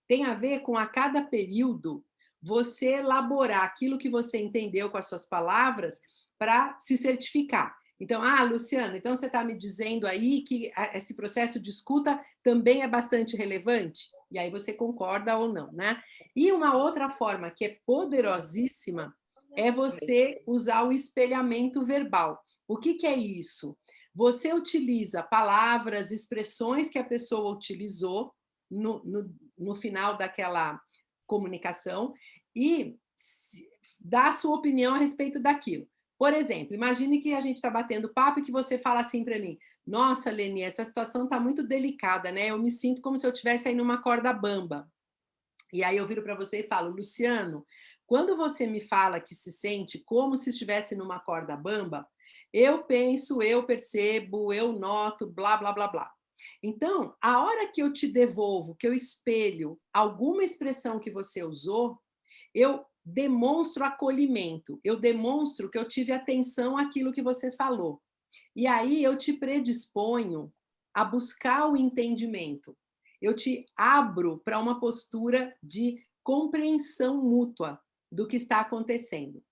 Tem a ver com, a cada período, você elaborar aquilo que você entendeu com as suas palavras para se certificar. Então, Luciano, então você está me dizendo aí que esse processo de escuta também é bastante relevante? E aí você concorda ou não, né? E uma outra forma que é poderosíssima é você usar o espelhamento verbal. O que é isso? Você utiliza palavras, expressões que a pessoa utilizou no final daquela comunicação e dá a sua opinião a respeito daquilo. Por exemplo, imagine que a gente está batendo papo e que você fala assim para mim, nossa, Leni, essa situação está muito delicada, né? Eu me sinto como se eu estivesse aí numa corda bamba. E aí eu viro para você e falo, Luciano, quando você me fala que se sente como se estivesse numa corda bamba, eu penso, eu percebo, eu noto, blá, blá, blá, blá. Então, a hora que eu te devolvo, que eu espelho alguma expressão que você usou, eu demonstro acolhimento, eu demonstro que eu tive atenção àquilo que você falou. E aí eu te predisponho a buscar o entendimento. eu te abro para uma postura de compreensão mútua do que está acontecendo.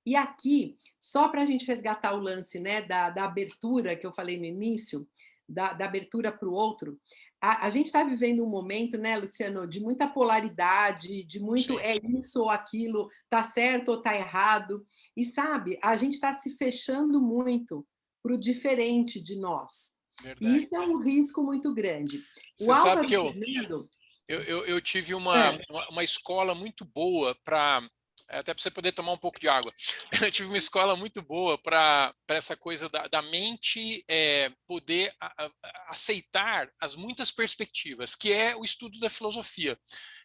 E aqui, só para a gente resgatar o lance, né, da abertura que eu falei no início, da abertura para o outro, a gente está vivendo um momento, né, Luciano, de muita polaridade, de muito é isso ou aquilo, tá certo ou tá errado. E sabe, a gente está se fechando muito para o diferente de nós. Verdade. E isso é um risco muito grande. Você sabe que eu tive uma escola muito boa para... Até para você poder tomar um pouco de água. Eu tive uma escola muito boa para essa coisa da mente poder aceitar as muitas perspectivas, que é o estudo da filosofia.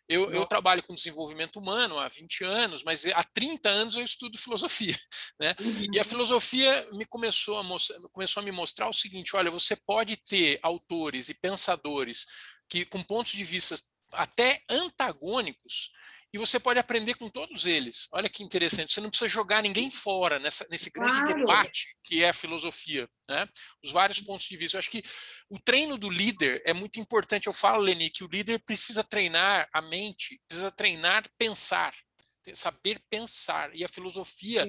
Eu trabalho com desenvolvimento humano há 20 anos, mas há 30 anos eu estudo filosofia, né? E a filosofia começou a me mostrar o seguinte: olha, você pode ter autores e pensadores que, com pontos de vista até antagônicos, e você pode aprender com todos eles. Olha que interessante, você não precisa jogar ninguém fora nesse grande debate que é a filosofia, né? Os vários pontos de vista. Eu acho que o treino do líder é muito importante. Eu falo, Leni, que o líder precisa treinar a mente, precisa treinar pensar, saber pensar. E a filosofia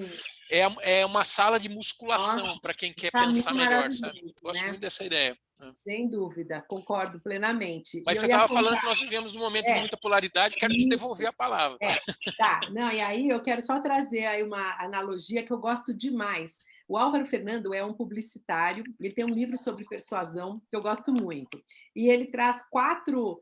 é uma sala de musculação para quem quer pensar melhor, sabe? Gosto muito dessa ideia. Sem dúvida, concordo plenamente. Mas você estava falando que nós vivemos um momento de muita polaridade, quero te devolver a palavra. Tá, não, e aí eu quero só trazer aí uma analogia que eu gosto demais. O Álvaro Fernando é um publicitário, ele tem um livro sobre persuasão que eu gosto muito. E ele traz 4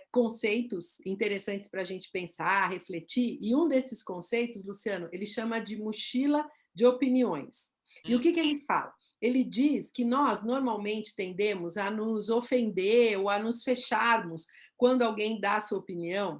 conceitos interessantes para a gente pensar, refletir, e um desses conceitos, Luciano, ele chama de mochila de opiniões. E o que ele fala? Ele diz que nós normalmente tendemos a nos ofender ou a nos fecharmos quando alguém dá a sua opinião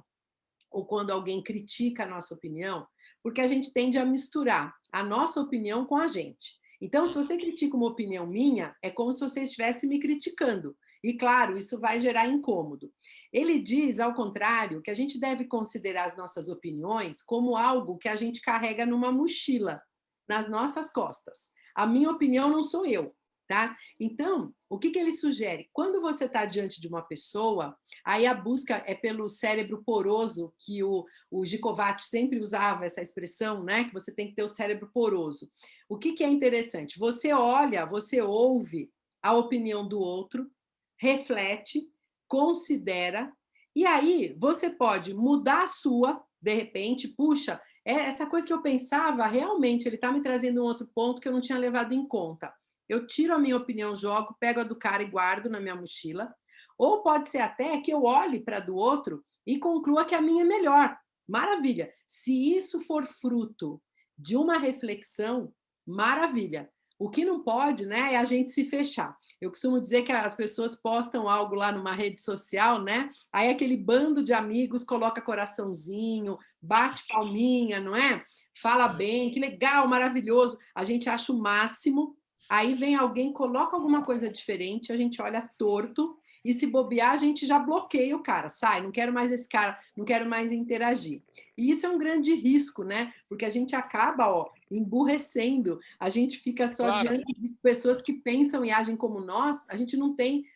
ou quando alguém critica a nossa opinião, porque a gente tende a misturar a nossa opinião com a gente. Então, se você critica uma opinião minha, é como se você estivesse me criticando. E, claro, isso vai gerar incômodo. Ele diz, ao contrário, que a gente deve considerar as nossas opiniões como algo que a gente carrega numa mochila, nas nossas costas. A minha opinião não sou eu, tá? Então, o que ele sugere? Quando você está diante de uma pessoa, aí a busca é pelo cérebro poroso, que o Gicovati sempre usava essa expressão, né? Que você tem que ter o cérebro poroso. O que é interessante? Você olha, você ouve a opinião do outro, reflete, considera, e aí você pode mudar a sua, de repente, puxa, essa coisa que eu pensava, realmente, ele está me trazendo um outro ponto que eu não tinha levado em conta. Eu tiro a minha opinião, jogo, pego a do cara e guardo na minha mochila. Ou pode ser até que eu olhe para a do outro e conclua que a minha é melhor. Maravilha! Se isso for fruto de uma reflexão, maravilha! O que não pode, né, é a gente se fechar. Eu costumo dizer que as pessoas postam algo lá numa rede social, né? Aí aquele bando de amigos coloca coraçãozinho, bate palminha, não é? Fala bem, que legal, maravilhoso. A gente acha o máximo. Aí vem alguém, coloca alguma coisa diferente, a gente olha torto e se bobear, a gente já bloqueia o cara. Sai, não quero mais esse cara, não quero mais interagir. E isso é um grande risco, né? Porque a gente acaba, emburrecendo, a gente fica só diante de pessoas que pensam e agem como nós, a gente não tem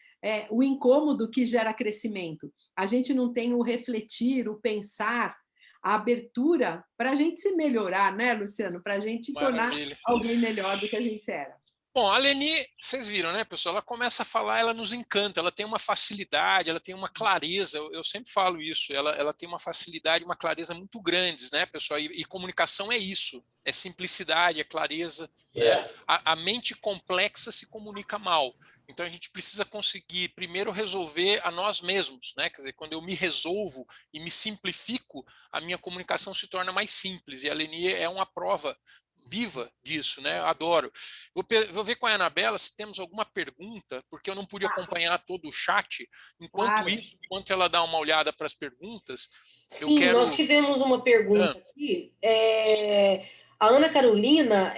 o incômodo que gera crescimento, a gente não tem o refletir, o pensar, a abertura para a gente se melhorar, né, Luciano? Para a gente tornar alguém melhor do que a gente era. Bom, a Leni, vocês viram, né, pessoal? Ela começa a falar, ela nos encanta, ela tem uma facilidade, ela tem uma clareza, eu sempre falo isso, ela tem uma facilidade, uma clareza muito grandes, né, pessoal? E comunicação é isso, é simplicidade, é clareza. Né? A mente complexa se comunica mal. Então a gente precisa conseguir primeiro resolver a nós mesmos, né? Quer dizer, quando eu me resolvo e me simplifico, a minha comunicação se torna mais simples. E a Leni é uma prova viva disso, né? Adoro. Vou ver com a Anabela se temos alguma pergunta, porque eu não pude acompanhar todo o chat. Enquanto ela dá uma olhada para as perguntas, Sim, nós tivemos uma pergunta aqui. A Ana Carolina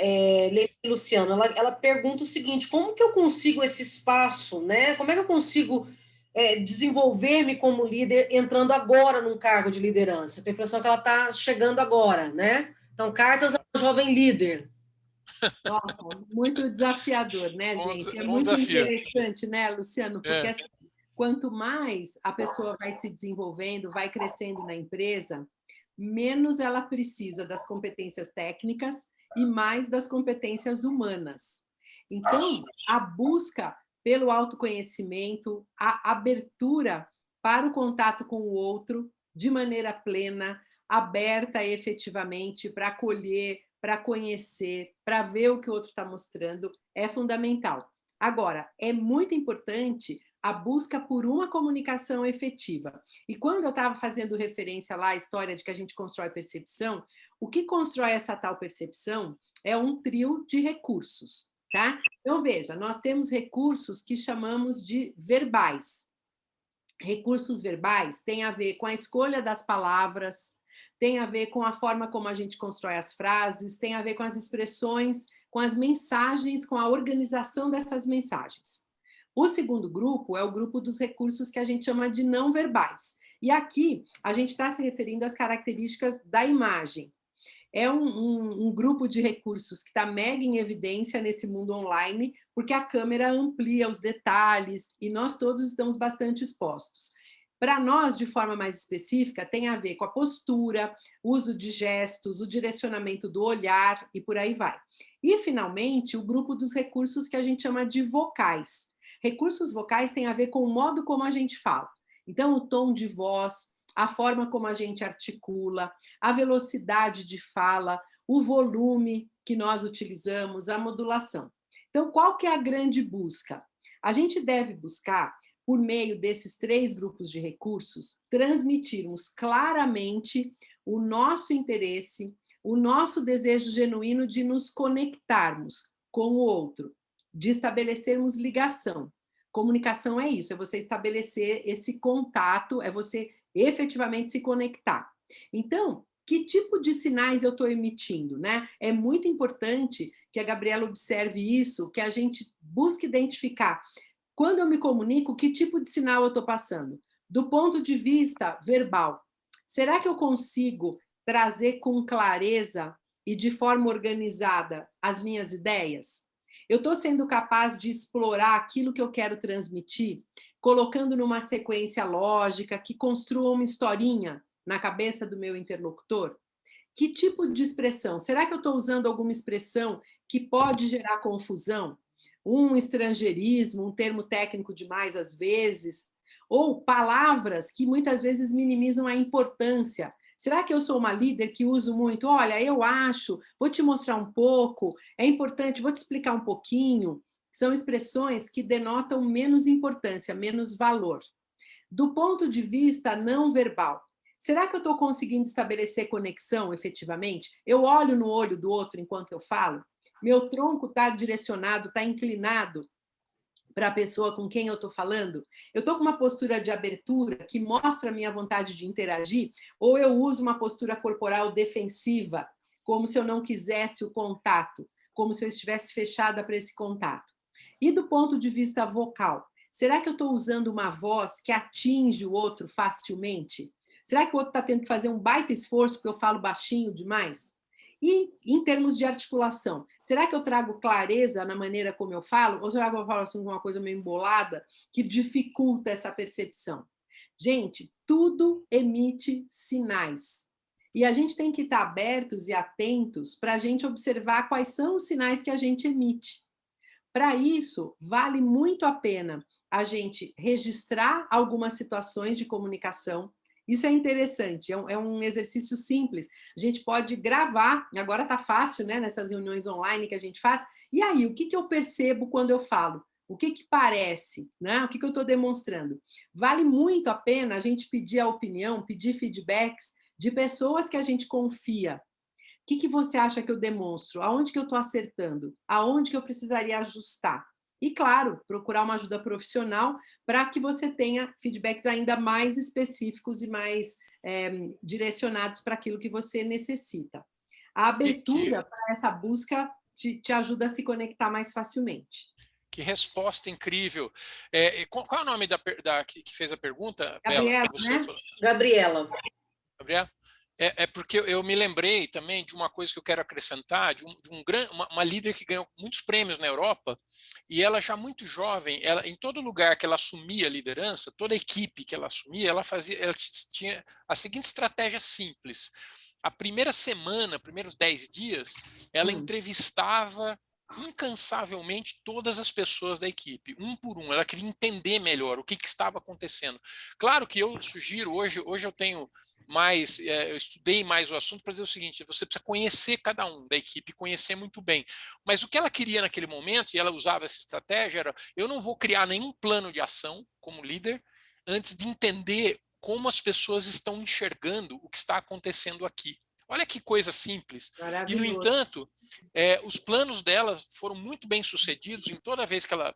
Luciano, ela pergunta o seguinte: como que eu consigo esse espaço, né? Como é que eu consigo desenvolver-me como líder entrando agora num cargo de liderança? Eu tenho a impressão que ela está chegando agora, né? Então, cartas a uma jovem líder. Nossa, muito desafiador, né, gente? É muito interessante, né, Luciano? Porque assim, quanto mais a pessoa vai se desenvolvendo, vai crescendo na empresa, menos ela precisa das competências técnicas e mais das competências humanas. Então, a busca pelo autoconhecimento, a abertura para o contato com o outro de maneira plena, aberta efetivamente para acolher, para conhecer, para ver o que o outro está mostrando, é fundamental. Agora, é muito importante a busca por uma comunicação efetiva. E quando eu estava fazendo referência lá à história de que a gente constrói percepção, o que constrói essa tal percepção é um trio de recursos, tá? Então, veja, nós temos recursos que chamamos de verbais. Recursos verbais têm a ver com a escolha das palavras, tem a ver com a forma como a gente constrói as frases, tem a ver com as expressões, com as mensagens, com a organização dessas mensagens. O segundo grupo é o grupo dos recursos que a gente chama de não verbais. E aqui a gente está se referindo às características da imagem. É um grupo de recursos que está mega em evidência nesse mundo online, porque a câmera amplia os detalhes e nós todos estamos bastante expostos. Para nós, de forma mais específica, tem a ver com a postura, uso de gestos, o direcionamento do olhar e por aí vai. E, finalmente, o grupo dos recursos que a gente chama de vocais. Recursos vocais têm a ver com o modo como a gente fala. Então, o tom de voz, a forma como a gente articula, a velocidade de fala, o volume que nós utilizamos, a modulação. Então, qual que é a grande busca? A gente deve buscar, por meio desses 3 grupos de recursos, transmitirmos claramente o nosso interesse, o nosso desejo genuíno de nos conectarmos com o outro, de estabelecermos ligação. Comunicação é isso, é você estabelecer esse contato, é você efetivamente se conectar. Então, que tipo de sinais eu estou emitindo, né? É muito importante que a Gabriela observe isso, que a gente busque identificar. Quando eu me comunico, que tipo de sinal eu estou passando? Do ponto de vista verbal, será que eu consigo trazer com clareza e de forma organizada as minhas ideias? Eu estou sendo capaz de explorar aquilo que eu quero transmitir, colocando numa sequência lógica que construa uma historinha na cabeça do meu interlocutor? Que tipo de expressão? Será que eu estou usando alguma expressão que pode gerar confusão? Um estrangeirismo, um termo técnico demais às vezes, ou palavras que muitas vezes minimizam a importância. Será que eu sou uma líder que uso muito? Olha, eu acho, vou te mostrar um pouco, é importante, vou te explicar um pouquinho. São expressões que denotam menos importância, menos valor. Do ponto de vista não verbal, será que eu estou conseguindo estabelecer conexão efetivamente? Eu olho no olho do outro enquanto eu falo? Meu tronco está direcionado, está inclinado para a pessoa com quem eu estou falando? Eu estou com uma postura de abertura que mostra a minha vontade de interagir? Ou eu uso uma postura corporal defensiva, como se eu não quisesse o contato, como se eu estivesse fechada para esse contato? E do ponto de vista vocal, será que eu estou usando uma voz que atinge o outro facilmente? Será que o outro está tendo que fazer um baita esforço porque eu falo baixinho demais? E em termos de articulação, será que eu trago clareza na maneira como eu falo? Ou será que eu falo assim com uma coisa meio embolada que dificulta essa percepção? Gente, tudo emite sinais. E a gente tem que estar abertos e atentos para a gente observar quais são os sinais que a gente emite. Para isso, vale muito a pena a gente registrar algumas situações de comunicação. Isso é interessante, é um exercício simples. A gente pode gravar, agora está fácil, né, nessas reuniões online que a gente faz. E aí, o que eu percebo quando eu falo? O que parece? Né? O que eu estou demonstrando? Vale muito a pena a gente pedir a opinião, pedir feedbacks de pessoas que a gente confia. O que você acha que eu demonstro? Aonde que eu estou acertando? Aonde que eu precisaria ajustar? E, claro, procurar uma ajuda profissional para que você tenha feedbacks ainda mais específicos e mais direcionados para aquilo que você necessita. A abertura para essa busca te ajuda a se conectar mais facilmente. Que resposta incrível. Qual é o nome da que fez a pergunta? Gabriela, Bela? Você né? falou. Gabriela. Gabriela? Porque eu me lembrei também de uma coisa que eu quero acrescentar, de uma líder que ganhou muitos prêmios na Europa, e ela já muito jovem, em todo lugar que ela assumia a liderança, toda a equipe que ela assumia, ela tinha a seguinte estratégia simples. A primeira semana, primeiros 10 dias, ela entrevistava incansavelmente todas as pessoas da equipe, um por um. Ela queria entender melhor o que estava acontecendo. Claro que eu sugiro, hoje eu tenho mais, eu estudei mais o assunto para dizer o seguinte: você precisa conhecer cada um da equipe, conhecer muito bem. Mas o que ela queria naquele momento, e ela usava essa estratégia, era: eu não vou criar nenhum plano de ação como líder antes de entender como as pessoas estão enxergando o que está acontecendo aqui. Olha que coisa simples. E, no entanto, os planos dela foram muito bem sucedidos em toda vez que ela,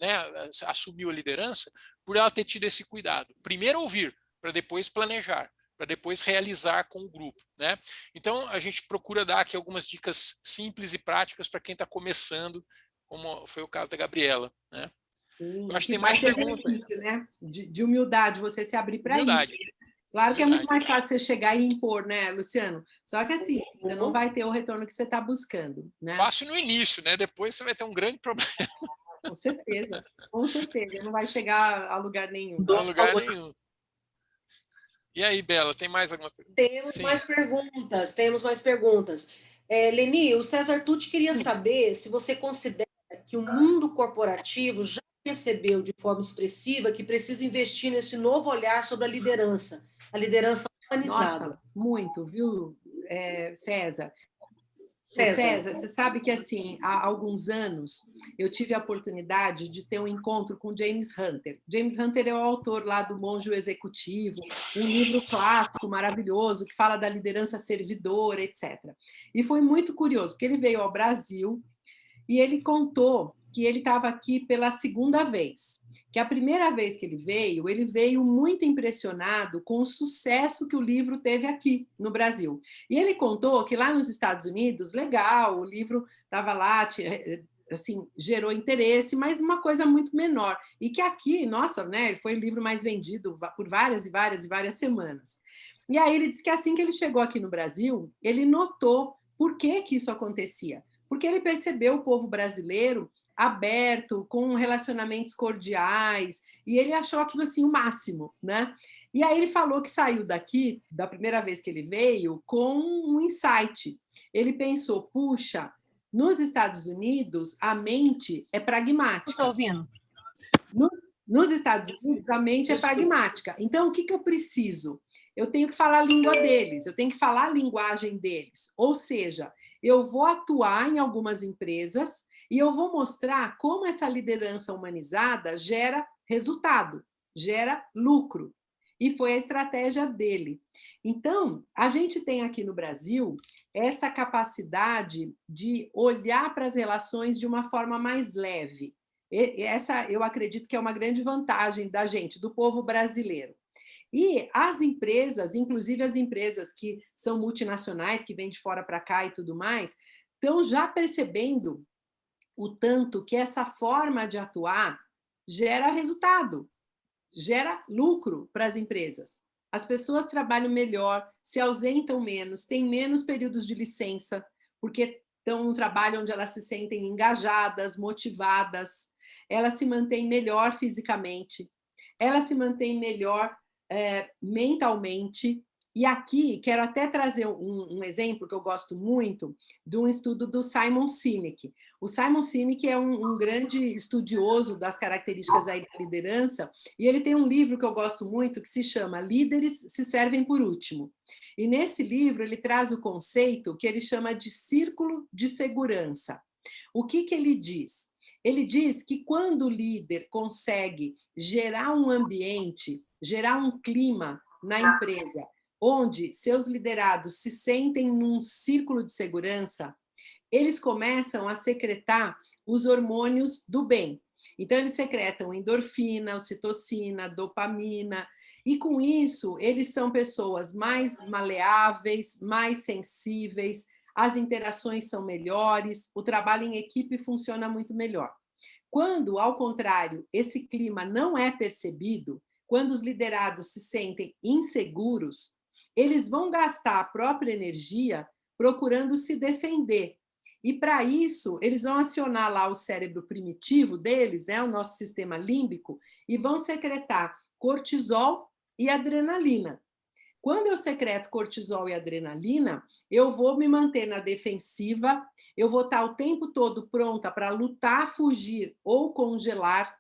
né, assumiu a liderança, por ela ter tido esse cuidado. Primeiro ouvir, para depois planejar, para depois realizar com o grupo, né? Então, a gente procura dar aqui algumas dicas simples e práticas para quem está começando, como foi o caso da Gabriela, né? Sim, Eu acho que tem mais perguntas. Né? De humildade, você se abrir para isso. Claro que é muito mais fácil você chegar e impor, né, Luciano? Só que assim, você não vai ter o retorno que você está buscando, né? Fácil no início, né? Depois você vai ter um grande problema. Com certeza, com certeza. Não vai chegar a lugar nenhum. A lugar nenhum. E aí, Bela, tem mais alguma pergunta? Temos mais perguntas. Leni, o César Tucci queria saber se você considera que o mundo corporativo já percebeu de forma expressiva que precisa investir nesse novo olhar sobre a liderança humanizada. Nossa, muito, viu, César? César, você sabe que, assim, há alguns anos eu tive a oportunidade de ter um encontro com James Hunter. James Hunter é o autor lá do Monge Executivo, um livro clássico, maravilhoso, que fala da liderança servidora, etc. E foi muito curioso, porque ele veio ao Brasil e ele contou que ele estava aqui pela segunda vez. Que a primeira vez que ele veio muito impressionado com o sucesso que o livro teve aqui no Brasil. E ele contou que lá nos Estados Unidos, legal, o livro estava lá, assim, gerou interesse, mas uma coisa muito menor. E que aqui, nossa, né, foi o livro mais vendido por várias e várias e várias semanas. E aí ele disse que assim que ele chegou aqui no Brasil, ele notou por que isso acontecia. Porque ele percebeu o povo brasileiro aberto, com relacionamentos cordiais, e ele achou aquilo assim o máximo, né? E aí ele falou que saiu daqui, da primeira vez que ele veio, com um insight. Ele pensou, puxa, nos Estados Unidos a mente é pragmática. Estou ouvindo. Nos Estados Unidos a mente é pragmática. Então, o que eu preciso? Eu tenho que falar a língua deles, eu tenho que falar a linguagem deles. Ou seja, eu vou atuar em algumas empresas e eu vou mostrar como essa liderança humanizada gera resultado, gera lucro. E foi a estratégia dele. Então, a gente tem aqui no Brasil essa capacidade de olhar para as relações de uma forma mais leve. Essa, eu acredito que é uma grande vantagem da gente, do povo brasileiro. E as empresas, inclusive as empresas que são multinacionais, que vêm de fora para cá e tudo mais, estão já percebendo o tanto que essa forma de atuar gera resultado, gera lucro para as empresas. As pessoas trabalham melhor, se ausentam menos, têm menos períodos de licença, porque estão num trabalho onde elas se sentem engajadas, motivadas, elas se mantêm melhor fisicamente, elas se mantêm melhor mentalmente. E aqui, quero até trazer um exemplo que eu gosto muito, de um estudo do Simon Sinek. O Simon Sinek é um grande estudioso das características aí da liderança, e ele tem um livro que eu gosto muito, que se chama Líderes se servem por último. E nesse livro ele traz o conceito que ele chama de círculo de segurança. O que ele diz? Ele diz que quando o líder consegue gerar um ambiente, gerar um clima na empresa, onde seus liderados se sentem num círculo de segurança, eles começam a secretar os hormônios do bem. Então, eles secretam endorfina, ocitocina, dopamina, e com isso, eles são pessoas mais maleáveis, mais sensíveis, as interações são melhores, o trabalho em equipe funciona muito melhor. Quando, ao contrário, esse clima não é percebido, quando os liderados se sentem inseguros, eles vão gastar a própria energia procurando se defender. E, para isso, eles vão acionar lá o cérebro primitivo deles, né, o nosso sistema límbico, e vão secretar cortisol e adrenalina. Quando eu secreto cortisol e adrenalina, eu vou me manter na defensiva, eu vou estar o tempo todo pronta para lutar, fugir ou congelar,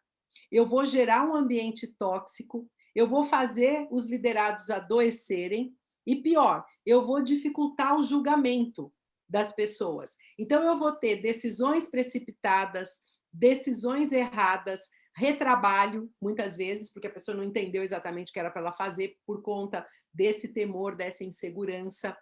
eu vou gerar um ambiente tóxico, eu vou fazer os liderados adoecerem, e pior, eu vou dificultar o julgamento das pessoas. Então, eu vou ter decisões precipitadas, decisões erradas, retrabalho, muitas vezes, porque a pessoa não entendeu exatamente o que era para ela fazer por conta desse temor, dessa insegurança.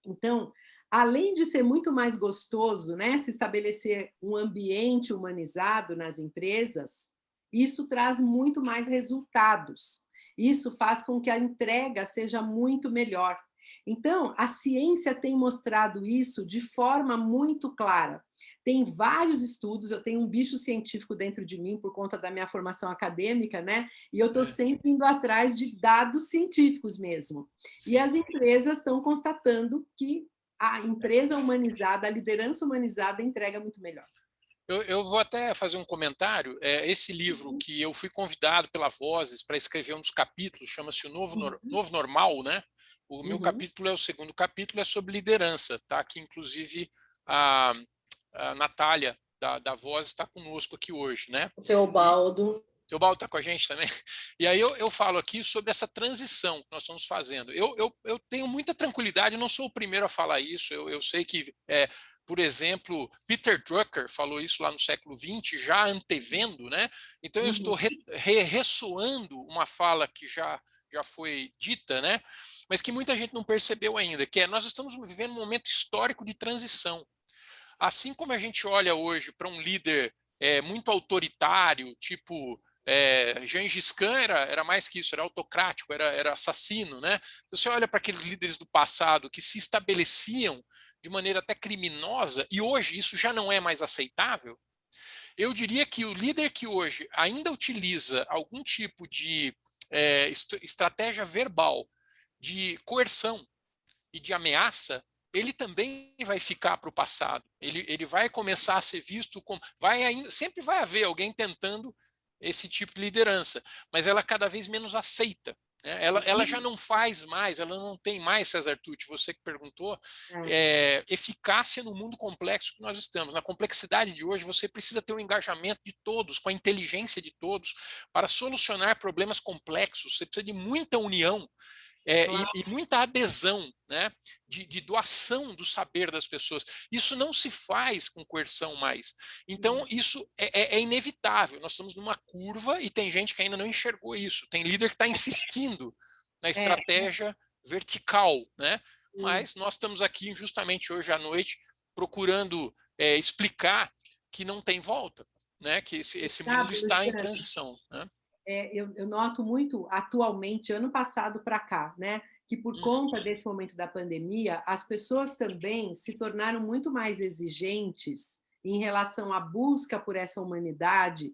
Então, além de ser muito mais gostoso, né, se estabelecer um ambiente humanizado nas empresas, isso traz muito mais resultados. Isso faz com que a entrega seja muito melhor. Então, a ciência tem mostrado isso de forma muito clara. Tem vários estudos, eu tenho um bicho científico dentro de mim por conta da minha formação acadêmica, né? E eu estou sempre indo atrás de dados científicos mesmo. Sim. E as empresas estão constatando que a empresa humanizada, a liderança humanizada entrega muito melhor. Eu vou até fazer um comentário. Esse livro que eu fui convidado pela Vozes para escrever um dos capítulos, chama-se O Novo Normal, né? O meu capítulo é o segundo capítulo, é sobre liderança. Tá? Aqui, inclusive, a Natália, da Vozes, está conosco aqui hoje. Né? O Teobaldo. O Teobaldo está com a gente também. E aí eu falo aqui sobre essa transição que nós estamos fazendo. Eu tenho muita tranquilidade, eu não sou o primeiro a falar isso, eu sei que... Por exemplo, Peter Drucker falou isso lá no século XX, já antevendo, né? Então eu estou ressoando uma fala que já foi dita, né? Mas que muita gente não percebeu ainda, que nós estamos vivendo um momento histórico de transição. Assim como a gente olha hoje para um líder muito autoritário, tipo Gengis Khan era mais que isso, era autocrático, era assassino, né? Então, você olha para aqueles líderes do passado que se estabeleciam de maneira até criminosa, e hoje isso já não é mais aceitável, eu diria que o líder que hoje ainda utiliza algum tipo de estratégia verbal, de coerção e de ameaça, ele também vai ficar para o passado. Ele vai começar a ser visto como... sempre vai haver alguém tentando esse tipo de liderança, mas ela é cada vez menos aceita. Ela já não faz mais, ela não tem mais, César Tucci, você que perguntou, eficácia no mundo complexo que nós estamos. Na complexidade de hoje, você precisa ter um engajamento de todos, com a inteligência de todos, para solucionar problemas complexos. Você precisa de muita união e muita adesão, né, de doação do saber das pessoas. Isso não se faz com coerção mais. Então, isso é inevitável. Nós estamos numa curva e tem gente que ainda não enxergou isso. Tem líder que está insistindo na estratégia vertical, né? Mas nós estamos aqui justamente hoje à noite procurando explicar que não tem volta, né? Que esse mundo está em transição, né? Eu noto muito atualmente, ano passado para cá, né, que por conta desse momento da pandemia, as pessoas também se tornaram muito mais exigentes em relação à busca por essa humanidade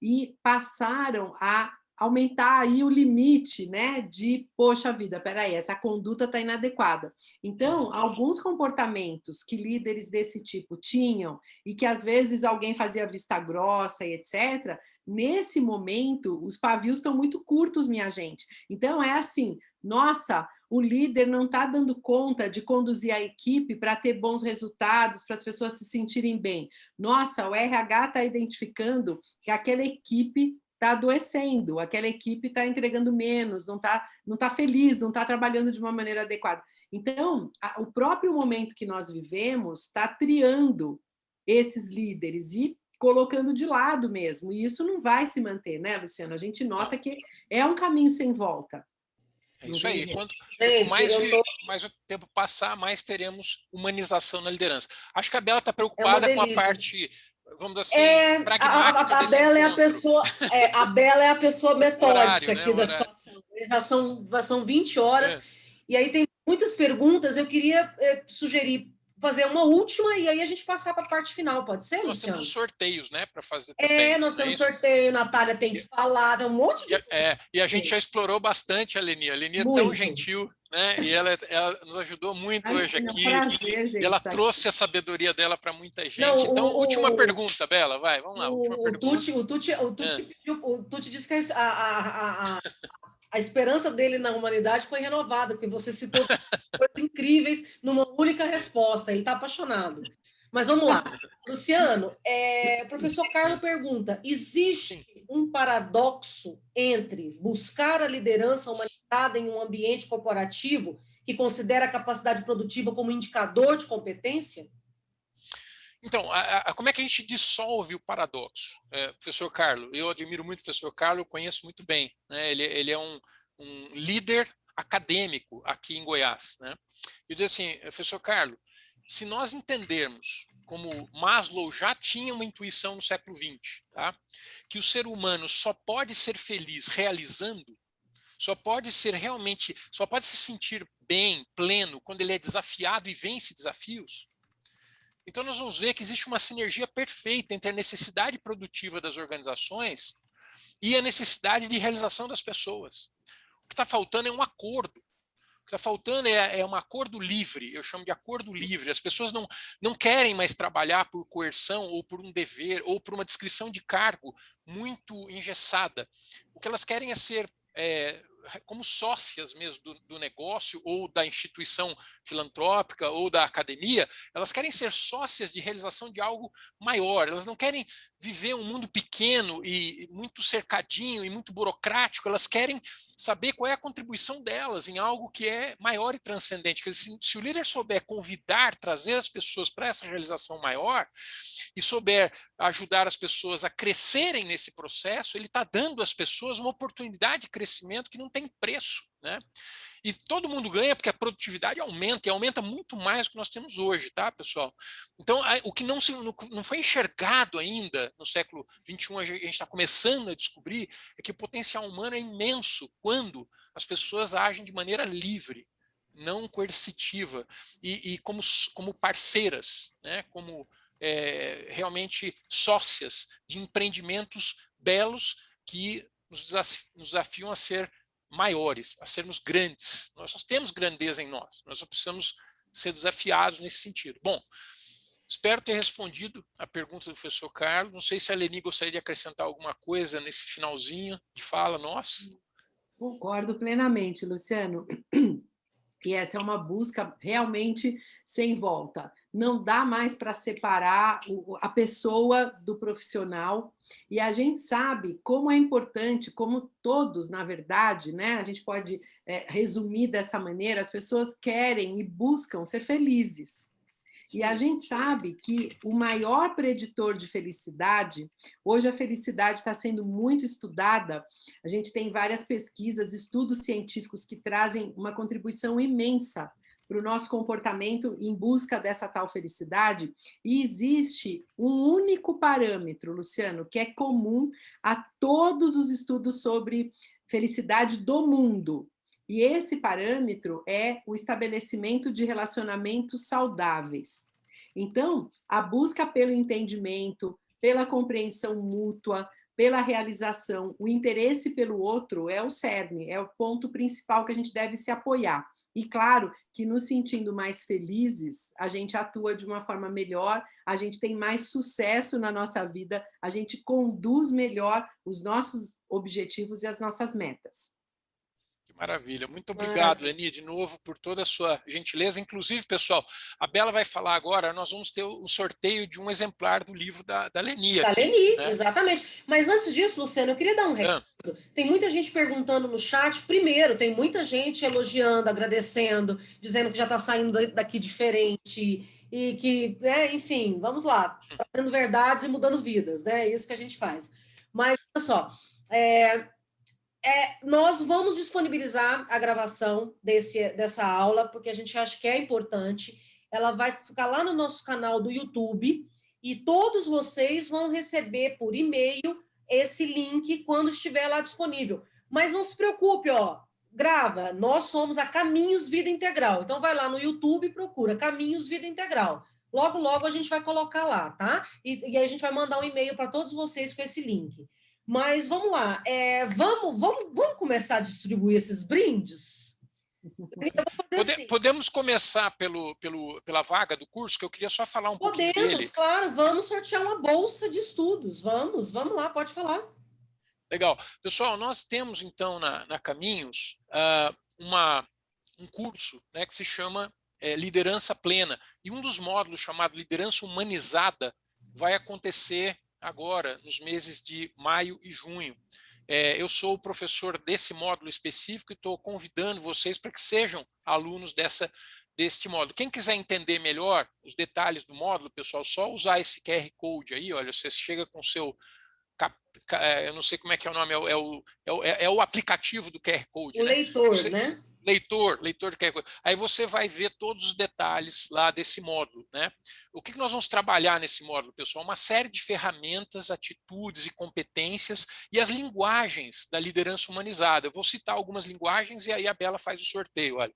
e passaram a aumentar aí o limite, né, de, poxa vida, peraí, essa conduta está inadequada. Então, alguns comportamentos que líderes desse tipo tinham e que às vezes alguém fazia vista grossa e etc., nesse momento, os pavios estão muito curtos, minha gente. Então, é assim, nossa, o líder não está dando conta de conduzir a equipe para ter bons resultados, para as pessoas se sentirem bem. Nossa, o RH está identificando que aquela equipe está adoecendo, aquela equipe está entregando menos, não tá feliz, não está trabalhando de uma maneira adequada. Então, o próprio momento que nós vivemos está triando esses líderes e colocando de lado mesmo. E isso não vai se manter, né, Luciano? A gente nota que é um caminho sem volta. É isso aí. Quanto mais o tempo passar, mais teremos humanização na liderança. Acho que a Bela está preocupada com a parte... vamos dizer assim, pragmática a Bela é a Bela é a pessoa metódica horário, aqui, né, da situação. Já são 20 horas, e aí tem muitas perguntas. Eu queria sugerir fazer uma última, e aí a gente passar para a parte final, pode ser, Luciano? Nós temos os sorteios, né, para fazer também. Nós temos sorteio, Natália tem que falar, tem um monte de... E a gente já explorou bastante a Leni. A Leni é tão gentil. né? E ela nos ajudou muito hoje É um aqui. prazer, gente, E ela estar trouxe a sabedoria dela para muita gente. Não, Então, última pergunta, Bela, vai, vamos lá. Última pergunta. O Tuti disse que a esperança dele na humanidade foi renovada, porque você citou coisas incríveis numa única resposta. Ele está apaixonado. Mas vamos lá. Luciano, o professor Carlos pergunta: existe um paradoxo entre buscar a liderança humanizada em um ambiente corporativo que considera a capacidade produtiva como indicador de competência? Então, como é que a gente dissolve o paradoxo? Professor Carlos, eu admiro muito o professor Carlos, conheço muito bem, né? Ele é um líder acadêmico aqui em Goiás, né? Eu digo assim, professor Carlos, se nós entendermos, como Maslow já tinha uma intuição no século XX, tá? Que o ser humano só pode ser feliz realizando, só pode se sentir bem, pleno, quando ele é desafiado e vence desafios. Então nós vamos ver que existe uma sinergia perfeita entre a necessidade produtiva das organizações e a necessidade de realização das pessoas. O que está faltando é um acordo. O que está faltando é um acordo livre, eu chamo de acordo livre. As pessoas não querem mais trabalhar por coerção ou por um dever ou por uma descrição de cargo muito engessada. O que elas querem é ser como sócias mesmo do negócio ou da instituição filantrópica ou da academia. Elas querem ser sócias de realização de algo maior. Elas não querem viver um mundo pequeno e muito cercadinho e muito burocrático. Elas querem saber qual é a contribuição delas em algo que é maior e transcendente. Se o líder souber convidar, trazer as pessoas para essa realização maior e souber ajudar as pessoas a crescerem nesse processo, ele está dando às pessoas uma oportunidade de crescimento que não tem preço, né? E todo mundo ganha porque a produtividade aumenta, e aumenta muito mais do que nós temos hoje, tá, pessoal? Então, o que não foi enxergado ainda no século XXI, a gente está começando a descobrir, é que o potencial humano é imenso quando as pessoas agem de maneira livre, não coercitiva, e como parceiras, né? Como realmente sócias de empreendimentos belos que nos desafiam a ser maiores, a sermos grandes. Nós só temos grandeza em nós só precisamos ser desafiados nesse sentido. Bom, espero ter respondido a pergunta do professor Carlos. Não sei se a Leni gostaria de acrescentar alguma coisa nesse finalzinho de fala nossa. Concordo plenamente, Luciano. E essa é uma busca realmente sem volta. Não dá mais para separar a pessoa do profissional. E a gente sabe como é importante, como todos, na verdade, né? A gente pode resumir dessa maneira: as pessoas querem e buscam ser felizes. E a gente sabe que o maior preditor de felicidade, hoje a felicidade está sendo muito estudada, a gente tem várias pesquisas, estudos científicos que trazem uma contribuição imensa para o nosso comportamento em busca dessa tal felicidade, e existe um único parâmetro, Luciano, que é comum a todos os estudos sobre felicidade do mundo. E esse parâmetro é o estabelecimento de relacionamentos saudáveis. Então, a busca pelo entendimento, pela compreensão mútua, pela realização, o interesse pelo outro é o cerne, é o ponto principal que a gente deve se apoiar. E claro que nos sentindo mais felizes, a gente atua de uma forma melhor, a gente tem mais sucesso na nossa vida, a gente conduz melhor os nossos objetivos e as nossas metas. Maravilha, muito obrigado, Leni, de novo, por toda a sua gentileza. Inclusive, pessoal, a Bela vai falar agora, nós vamos ter o sorteio de um exemplar do livro da Leni. Da aqui, Leni, né? Exatamente. Mas antes disso, Luciano, eu queria dar um recado. Tem muita gente perguntando no chat. Primeiro, tem muita gente elogiando, agradecendo, dizendo que já está saindo daqui diferente e que, enfim, vamos lá, fazendo verdades e mudando vidas, né? É isso que a gente faz. Mas, olha só, nós vamos disponibilizar a gravação dessa aula, porque a gente acha que é importante. Ela vai ficar lá no nosso canal do YouTube e todos vocês vão receber por e-mail esse link quando estiver lá disponível. Mas não se preocupe, grava. Nós somos a Caminhos Vida Integral. Então, vai lá no YouTube e procura Caminhos Vida Integral. Logo, logo a gente vai colocar lá, tá? E a gente vai mandar um e-mail para todos vocês com esse link. Mas vamos lá, vamos começar a distribuir esses brindes? Podemos começar pela vaga do curso, que eu queria só falar um pouquinho dele. Podemos, claro. Vamos sortear uma bolsa de estudos. Vamos lá, pode falar. Legal. Pessoal, nós temos, então, na Caminhos, um curso, né, que se chama Liderança Plena. E um dos módulos, chamado Liderança Humanizada, vai acontecer agora, nos meses de maio e junho. Eu sou o professor desse módulo específico e estou convidando vocês para que sejam alunos deste módulo. Quem quiser entender melhor os detalhes do módulo, pessoal, só usar esse QR Code aí, olha, você chega com o seu... eu não sei como é que é o nome, é o aplicativo do QR Code. O né? leitor, né? Leitor do QR Code. Aí você vai ver todos os detalhes lá desse módulo. Né? O que nós vamos trabalhar nesse módulo, pessoal? Uma série de ferramentas, atitudes e competências e as linguagens da liderança humanizada. Eu vou citar algumas linguagens e aí a Bela faz o sorteio. Olha.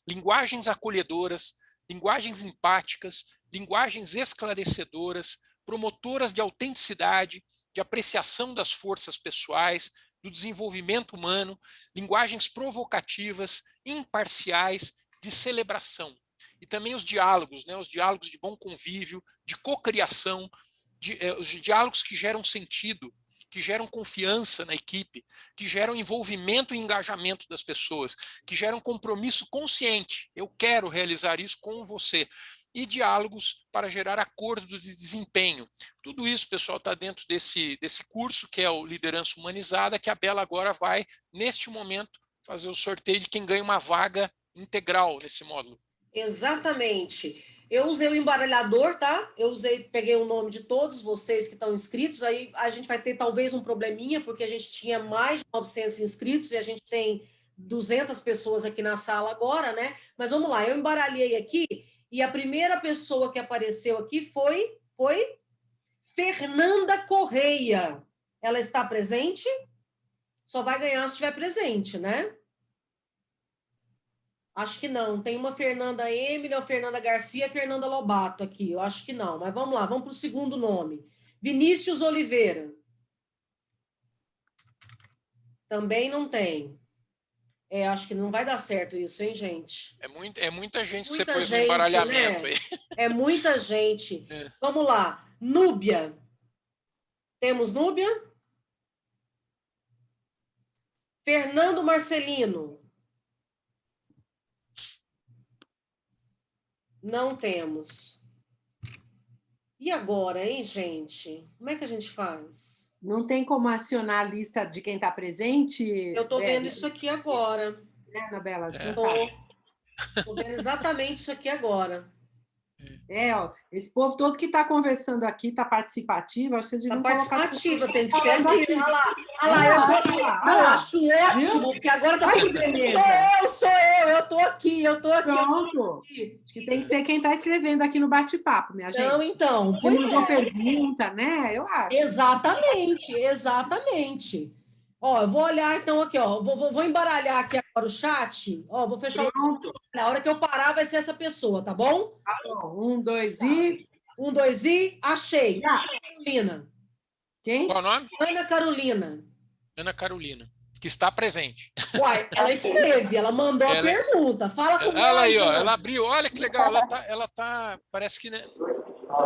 Linguagens acolhedoras, linguagens empáticas, linguagens esclarecedoras, promotoras de autenticidade, de apreciação das forças pessoais, do desenvolvimento humano, linguagens provocativas, imparciais, de celebração. E também os diálogos, né? Os diálogos de bom convívio, de cocriação, os diálogos que geram sentido, que geram confiança na equipe, que geram envolvimento e engajamento das pessoas, que geram compromisso consciente. Eu quero realizar isso com você. E diálogos para gerar acordos de desempenho. Tudo isso, pessoal, está dentro desse curso, que é o Liderança Humanizada, que a Bela agora vai, neste momento, fazer o sorteio de quem ganha uma vaga integral nesse módulo. Exatamente. Eu usei o embaralhador, tá? Peguei o nome de todos vocês que estão inscritos, aí a gente vai ter talvez um probleminha, porque a gente tinha mais de 900 inscritos e a gente tem 200 pessoas aqui na sala agora, né? Mas vamos lá, eu embaralhei aqui. E a primeira pessoa que apareceu aqui foi Fernanda Correia. Ela está presente? Só vai ganhar se estiver presente, né? Acho que não. Tem uma Fernanda Emily, uma Fernanda Garcia e Fernanda Lobato aqui. Eu acho que não. Mas vamos lá, vamos para o segundo nome. Vinícius Oliveira. Também não tem. Acho que não vai dar certo isso, hein, gente? É muita gente que Muita você pôs gente, no embaralhamento. Né? Aí. É muita gente. Vamos lá. Núbia. Temos Núbia? Fernando Marcelino. Não temos. E agora, hein, gente? Como é que a gente faz? Não tem como acionar a lista de quem está presente? Eu estou vendo isso aqui agora. Anabela? Estou vendo exatamente isso aqui agora. Ó, esse povo todo que está conversando aqui, está participativo, acho que vocês deviam colocar... Participativa, tem que ser aqui. Olha lá, eu acho ótimo, porque agora está tudo beleza. Sou eu estou aqui. Pronto. Acho que tem que ser quem está escrevendo aqui no bate-papo, minha gente. Não, então. Quem mandou pergunta, né? Eu acho. Exatamente. Ó, eu vou olhar então aqui, ó. Vou embaralhar aqui agora o chat. Ó, vou fechar Pronto. o... Na hora que eu parar, vai ser essa pessoa, tá bom? Tá bom. 1, 2 e... 1, 2 e... Achei. Carolina. Quem? Qual o nome? Ana Carolina. Ana Carolina, que está presente. Uai, ela esteve, ela mandou a pergunta. Fala comigo. Ela aí, ó, ela abriu, olha que legal, ela tá parece que, né,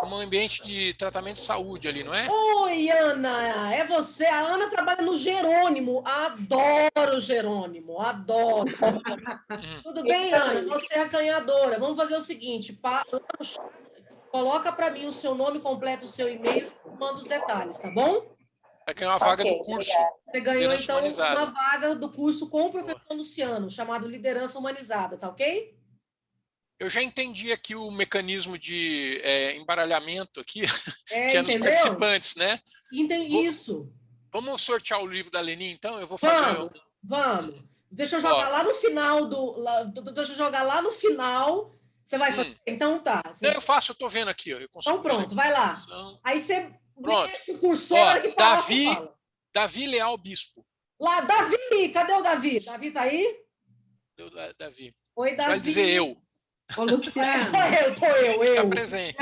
um ambiente de tratamento de saúde ali, não é? Oi, Ana, é você. A Ana trabalha no Jerônimo. Adoro o Jerônimo, adoro. Tudo bem, Ana? Você é a ganhadora. Vamos fazer o seguinte, coloca para mim o seu nome completo, o seu e-mail, manda os detalhes, tá bom? Vai ganhar uma vaga do curso. Você ganhou, então, uma vaga do curso com o professor Luciano, chamado Liderança Humanizada, tá ok? Eu já entendi aqui o mecanismo de embaralhamento aqui, que é nos entendeu? participantes, né? Entendi isso. Vamos sortear o livro da Leni, então? Eu vou fazer... Vamos. Deixa eu jogar lá no final deixa eu jogar lá no final. Você vai fazer? Então tá. Não, eu faço, eu tô vendo aqui. Ó, eu então pronto, vai lá. Aí você mexe o cursor... Ó, Davi Leal Bispo. Lá, Davi! Cadê o Davi? Davi tá aí? Davi. Oi, Davi. Você vai dizer eu. Ô, Luciano. Tô eu. Fica presente.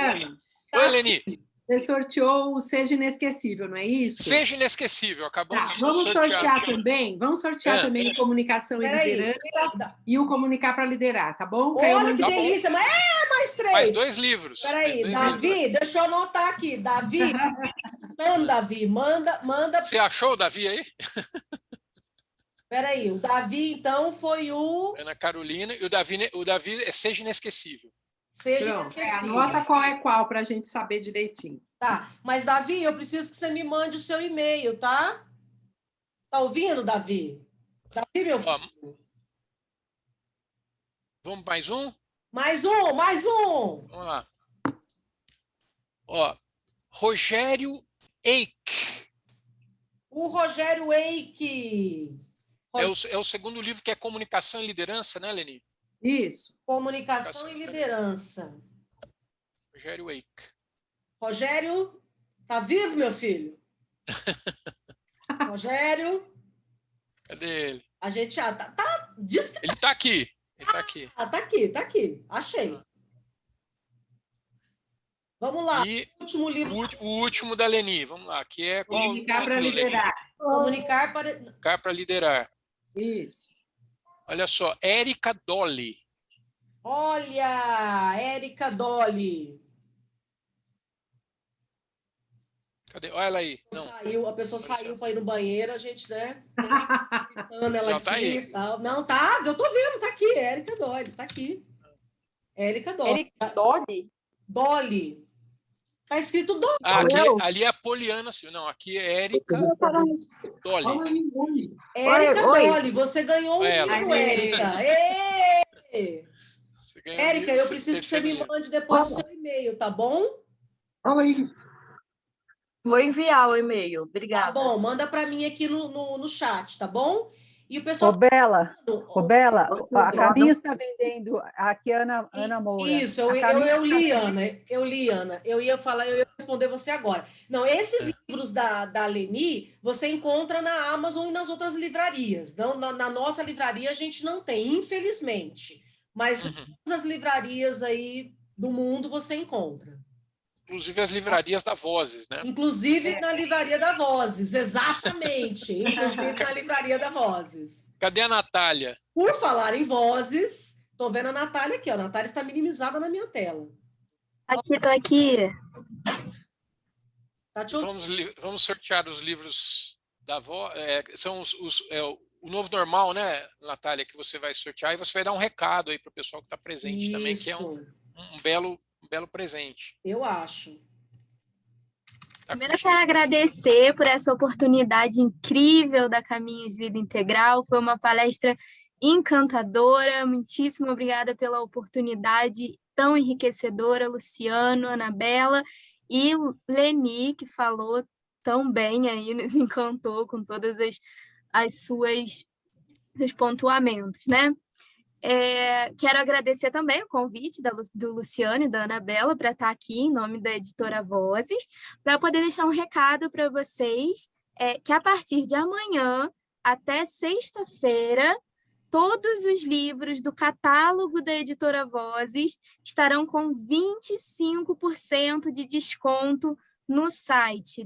Oi, Leni. Você sorteou o Seja Inesquecível, não é isso? Seja Inesquecível, Tá, acabamos de vamos sortear aqui. também? Vamos sortear também o Comunicação e Peraí. Liderança e o Comunicar para Liderar, tá bom? Olha que Tá bom. delícia, mas mais 3. Mais 2 livros. Peraí, mais 2 Davi, livros. deixa eu anotar aqui. Davi, Davi, manda. Você achou o Davi aí? Peraí, o Davi, então, foi o Ana Carolina. E o Davi é Seja Inesquecível. Seja Pronto, Inesquecível. anota qual é qual para a gente saber direitinho. Tá, mas Davi, eu preciso que você me mande o seu e-mail, tá? Tá ouvindo, Davi? Davi, meu Ó, filho. vamos mais um? Mais um. Vamos lá. Ó, Rogério Eik. O Rogério Eike. É o segundo livro, que é Comunicação e Liderança, né, Leni? Isso. Comunicação e Liderança. Rogério Eik. Rogério, tá vivo, meu filho? Rogério, Cadê ele? a gente diz que Ele tá aqui. Ele tá aqui. tá aqui. Achei. Vamos lá. E Último livro. o último da Leni, vamos lá, que é qual? Comunicar para liderar. Comunicar para liderar. Isso. Olha só, Érica Dolly. Olha, Érica Dolly. Cadê? Olha ela aí. Não. Saiu, a pessoa Apareceu. saiu para ir no banheiro, a gente, né? Ela Já aqui, tá aí. Tal. Não, tá, eu tô vendo, tá aqui, Érica Dolly, tá aqui. Érica Dolly. Érica Dolly? Dolly. Tá escrito Dolly. Ah, ali é a Poliana Silva. Não, aqui é Érica Dolly. Érica Oi. Dolly, você ganhou um Ela. livro, Érica. Ê! Você ganhou um Érica, livro, eu preciso que você terceiro me livro. mande depois o seu e-mail, tá bom? Vou enviar o e-mail. Tá Obrigada. bom, manda para mim aqui no chat, tá bom? E o pessoal... Ô, Bela, a Não. Camila está vendendo, aqui Ana Moura. Isso, A Camila eu está li, vendendo- Ana, eu ia responder você agora. Não, esses livros da Leni, você encontra na Amazon e nas outras livrarias. Não, na nossa livraria a gente não tem, infelizmente. Mas todas as livrarias aí do mundo você encontra. Inclusive as livrarias da Vozes, né? Inclusive na livraria da Vozes, exatamente. Inclusive na livraria da Vozes. Cadê a Natália? Por falar em vozes, tô vendo a Natália aqui, ó. A Natália está minimizada na minha tela. Tô aqui. Tá te ouvindo? Vamos sortear os livros da Voz. São o novo normal, né, Natália, que você vai sortear, e você vai dar um recado aí para o pessoal que está presente também, que é Isso, um belo presente. eu acho. Tá Primeiro eu quero agradecer por essa oportunidade incrível da Caminhos Vida Integral. Foi uma palestra encantadora. Muitíssimo obrigada pela oportunidade tão enriquecedora, Luciano, Anabela e Leni, que falou tão bem aí, nos encantou com todas seus pontuamentos, né? Quero agradecer também o convite do Luciano e da Anabela para estar aqui em nome da editora Vozes, para poder deixar um recado para vocês, que a partir de amanhã até sexta-feira, todos os livros do catálogo da editora Vozes estarão com 25% de desconto no site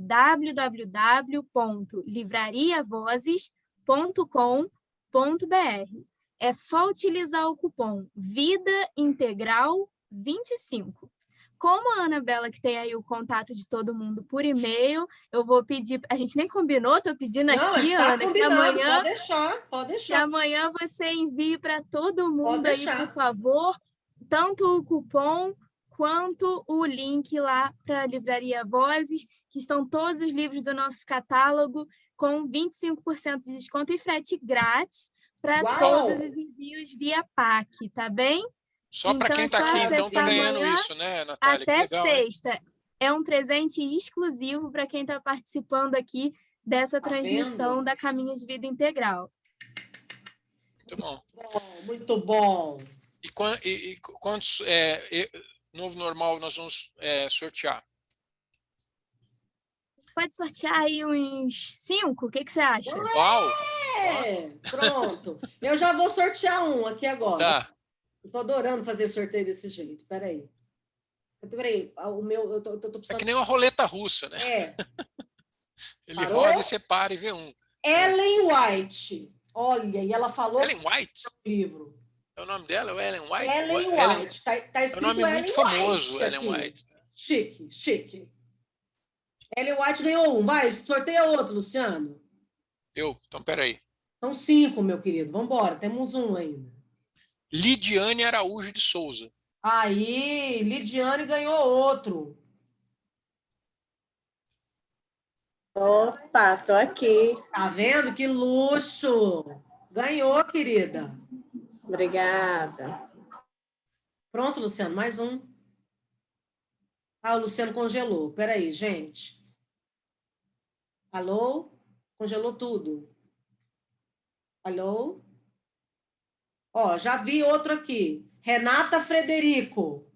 www.livrariavozes.com.br. É só utilizar o cupom Vida Integral 25. Como a Anabela, que tem aí o contato de todo mundo por e-mail, eu vou pedir... A gente nem combinou, estou pedindo Não, aqui, está Ana, que combinado, amanhã, pode que deixar. amanhã você envie para todo mundo Pode aí, deixar. por favor, tanto o cupom quanto o link lá para a Livraria Vozes, que estão todos os livros do nosso catálogo com 25% de desconto e frete grátis para Uau! todos os envios via PAC, tá bem? Só para Então, quem é está só aqui, então, tá acessar ganhando amanhã isso, né, Natália? Que até legal, né? sexta. É um presente exclusivo para quem está participando aqui dessa Tá transmissão vendo? da Caminhos Vida Integral. Muito bom. Muito bom. E quantos novo normal nós vamos sortear? Pode sortear aí uns 5? O que você acha? Uau! Pronto. Eu já vou sortear um aqui agora. Tá. Estou adorando fazer sorteio desse jeito. Espera aí. Peraí, o meu, eu tô É precisando... que nem uma roleta russa, né? É, Ele Parou? roda e você para e vê um. Ellen White. Olha, e ela falou Ellen White? no livro. É o nome dela? O Ellen White? Ellen Ellen... White. Tá É um escrito nome Ellen muito famoso, White Ellen aqui. White. Chique, chique. Ellen White ganhou um. Vai, sorteia outro, Luciano. Então, peraí. São 5, meu querido. Vamos embora, temos um ainda. Lidiane Araújo de Souza. Aí, Lidiane ganhou outro. Opa, tô aqui. Tá vendo? Que luxo! Ganhou, querida. Obrigada. Pronto, Luciano, mais um. Ah, o Luciano congelou. Peraí, gente. Alô? Congelou tudo. Alô? Ó, já vi outro aqui. Renata Frederico.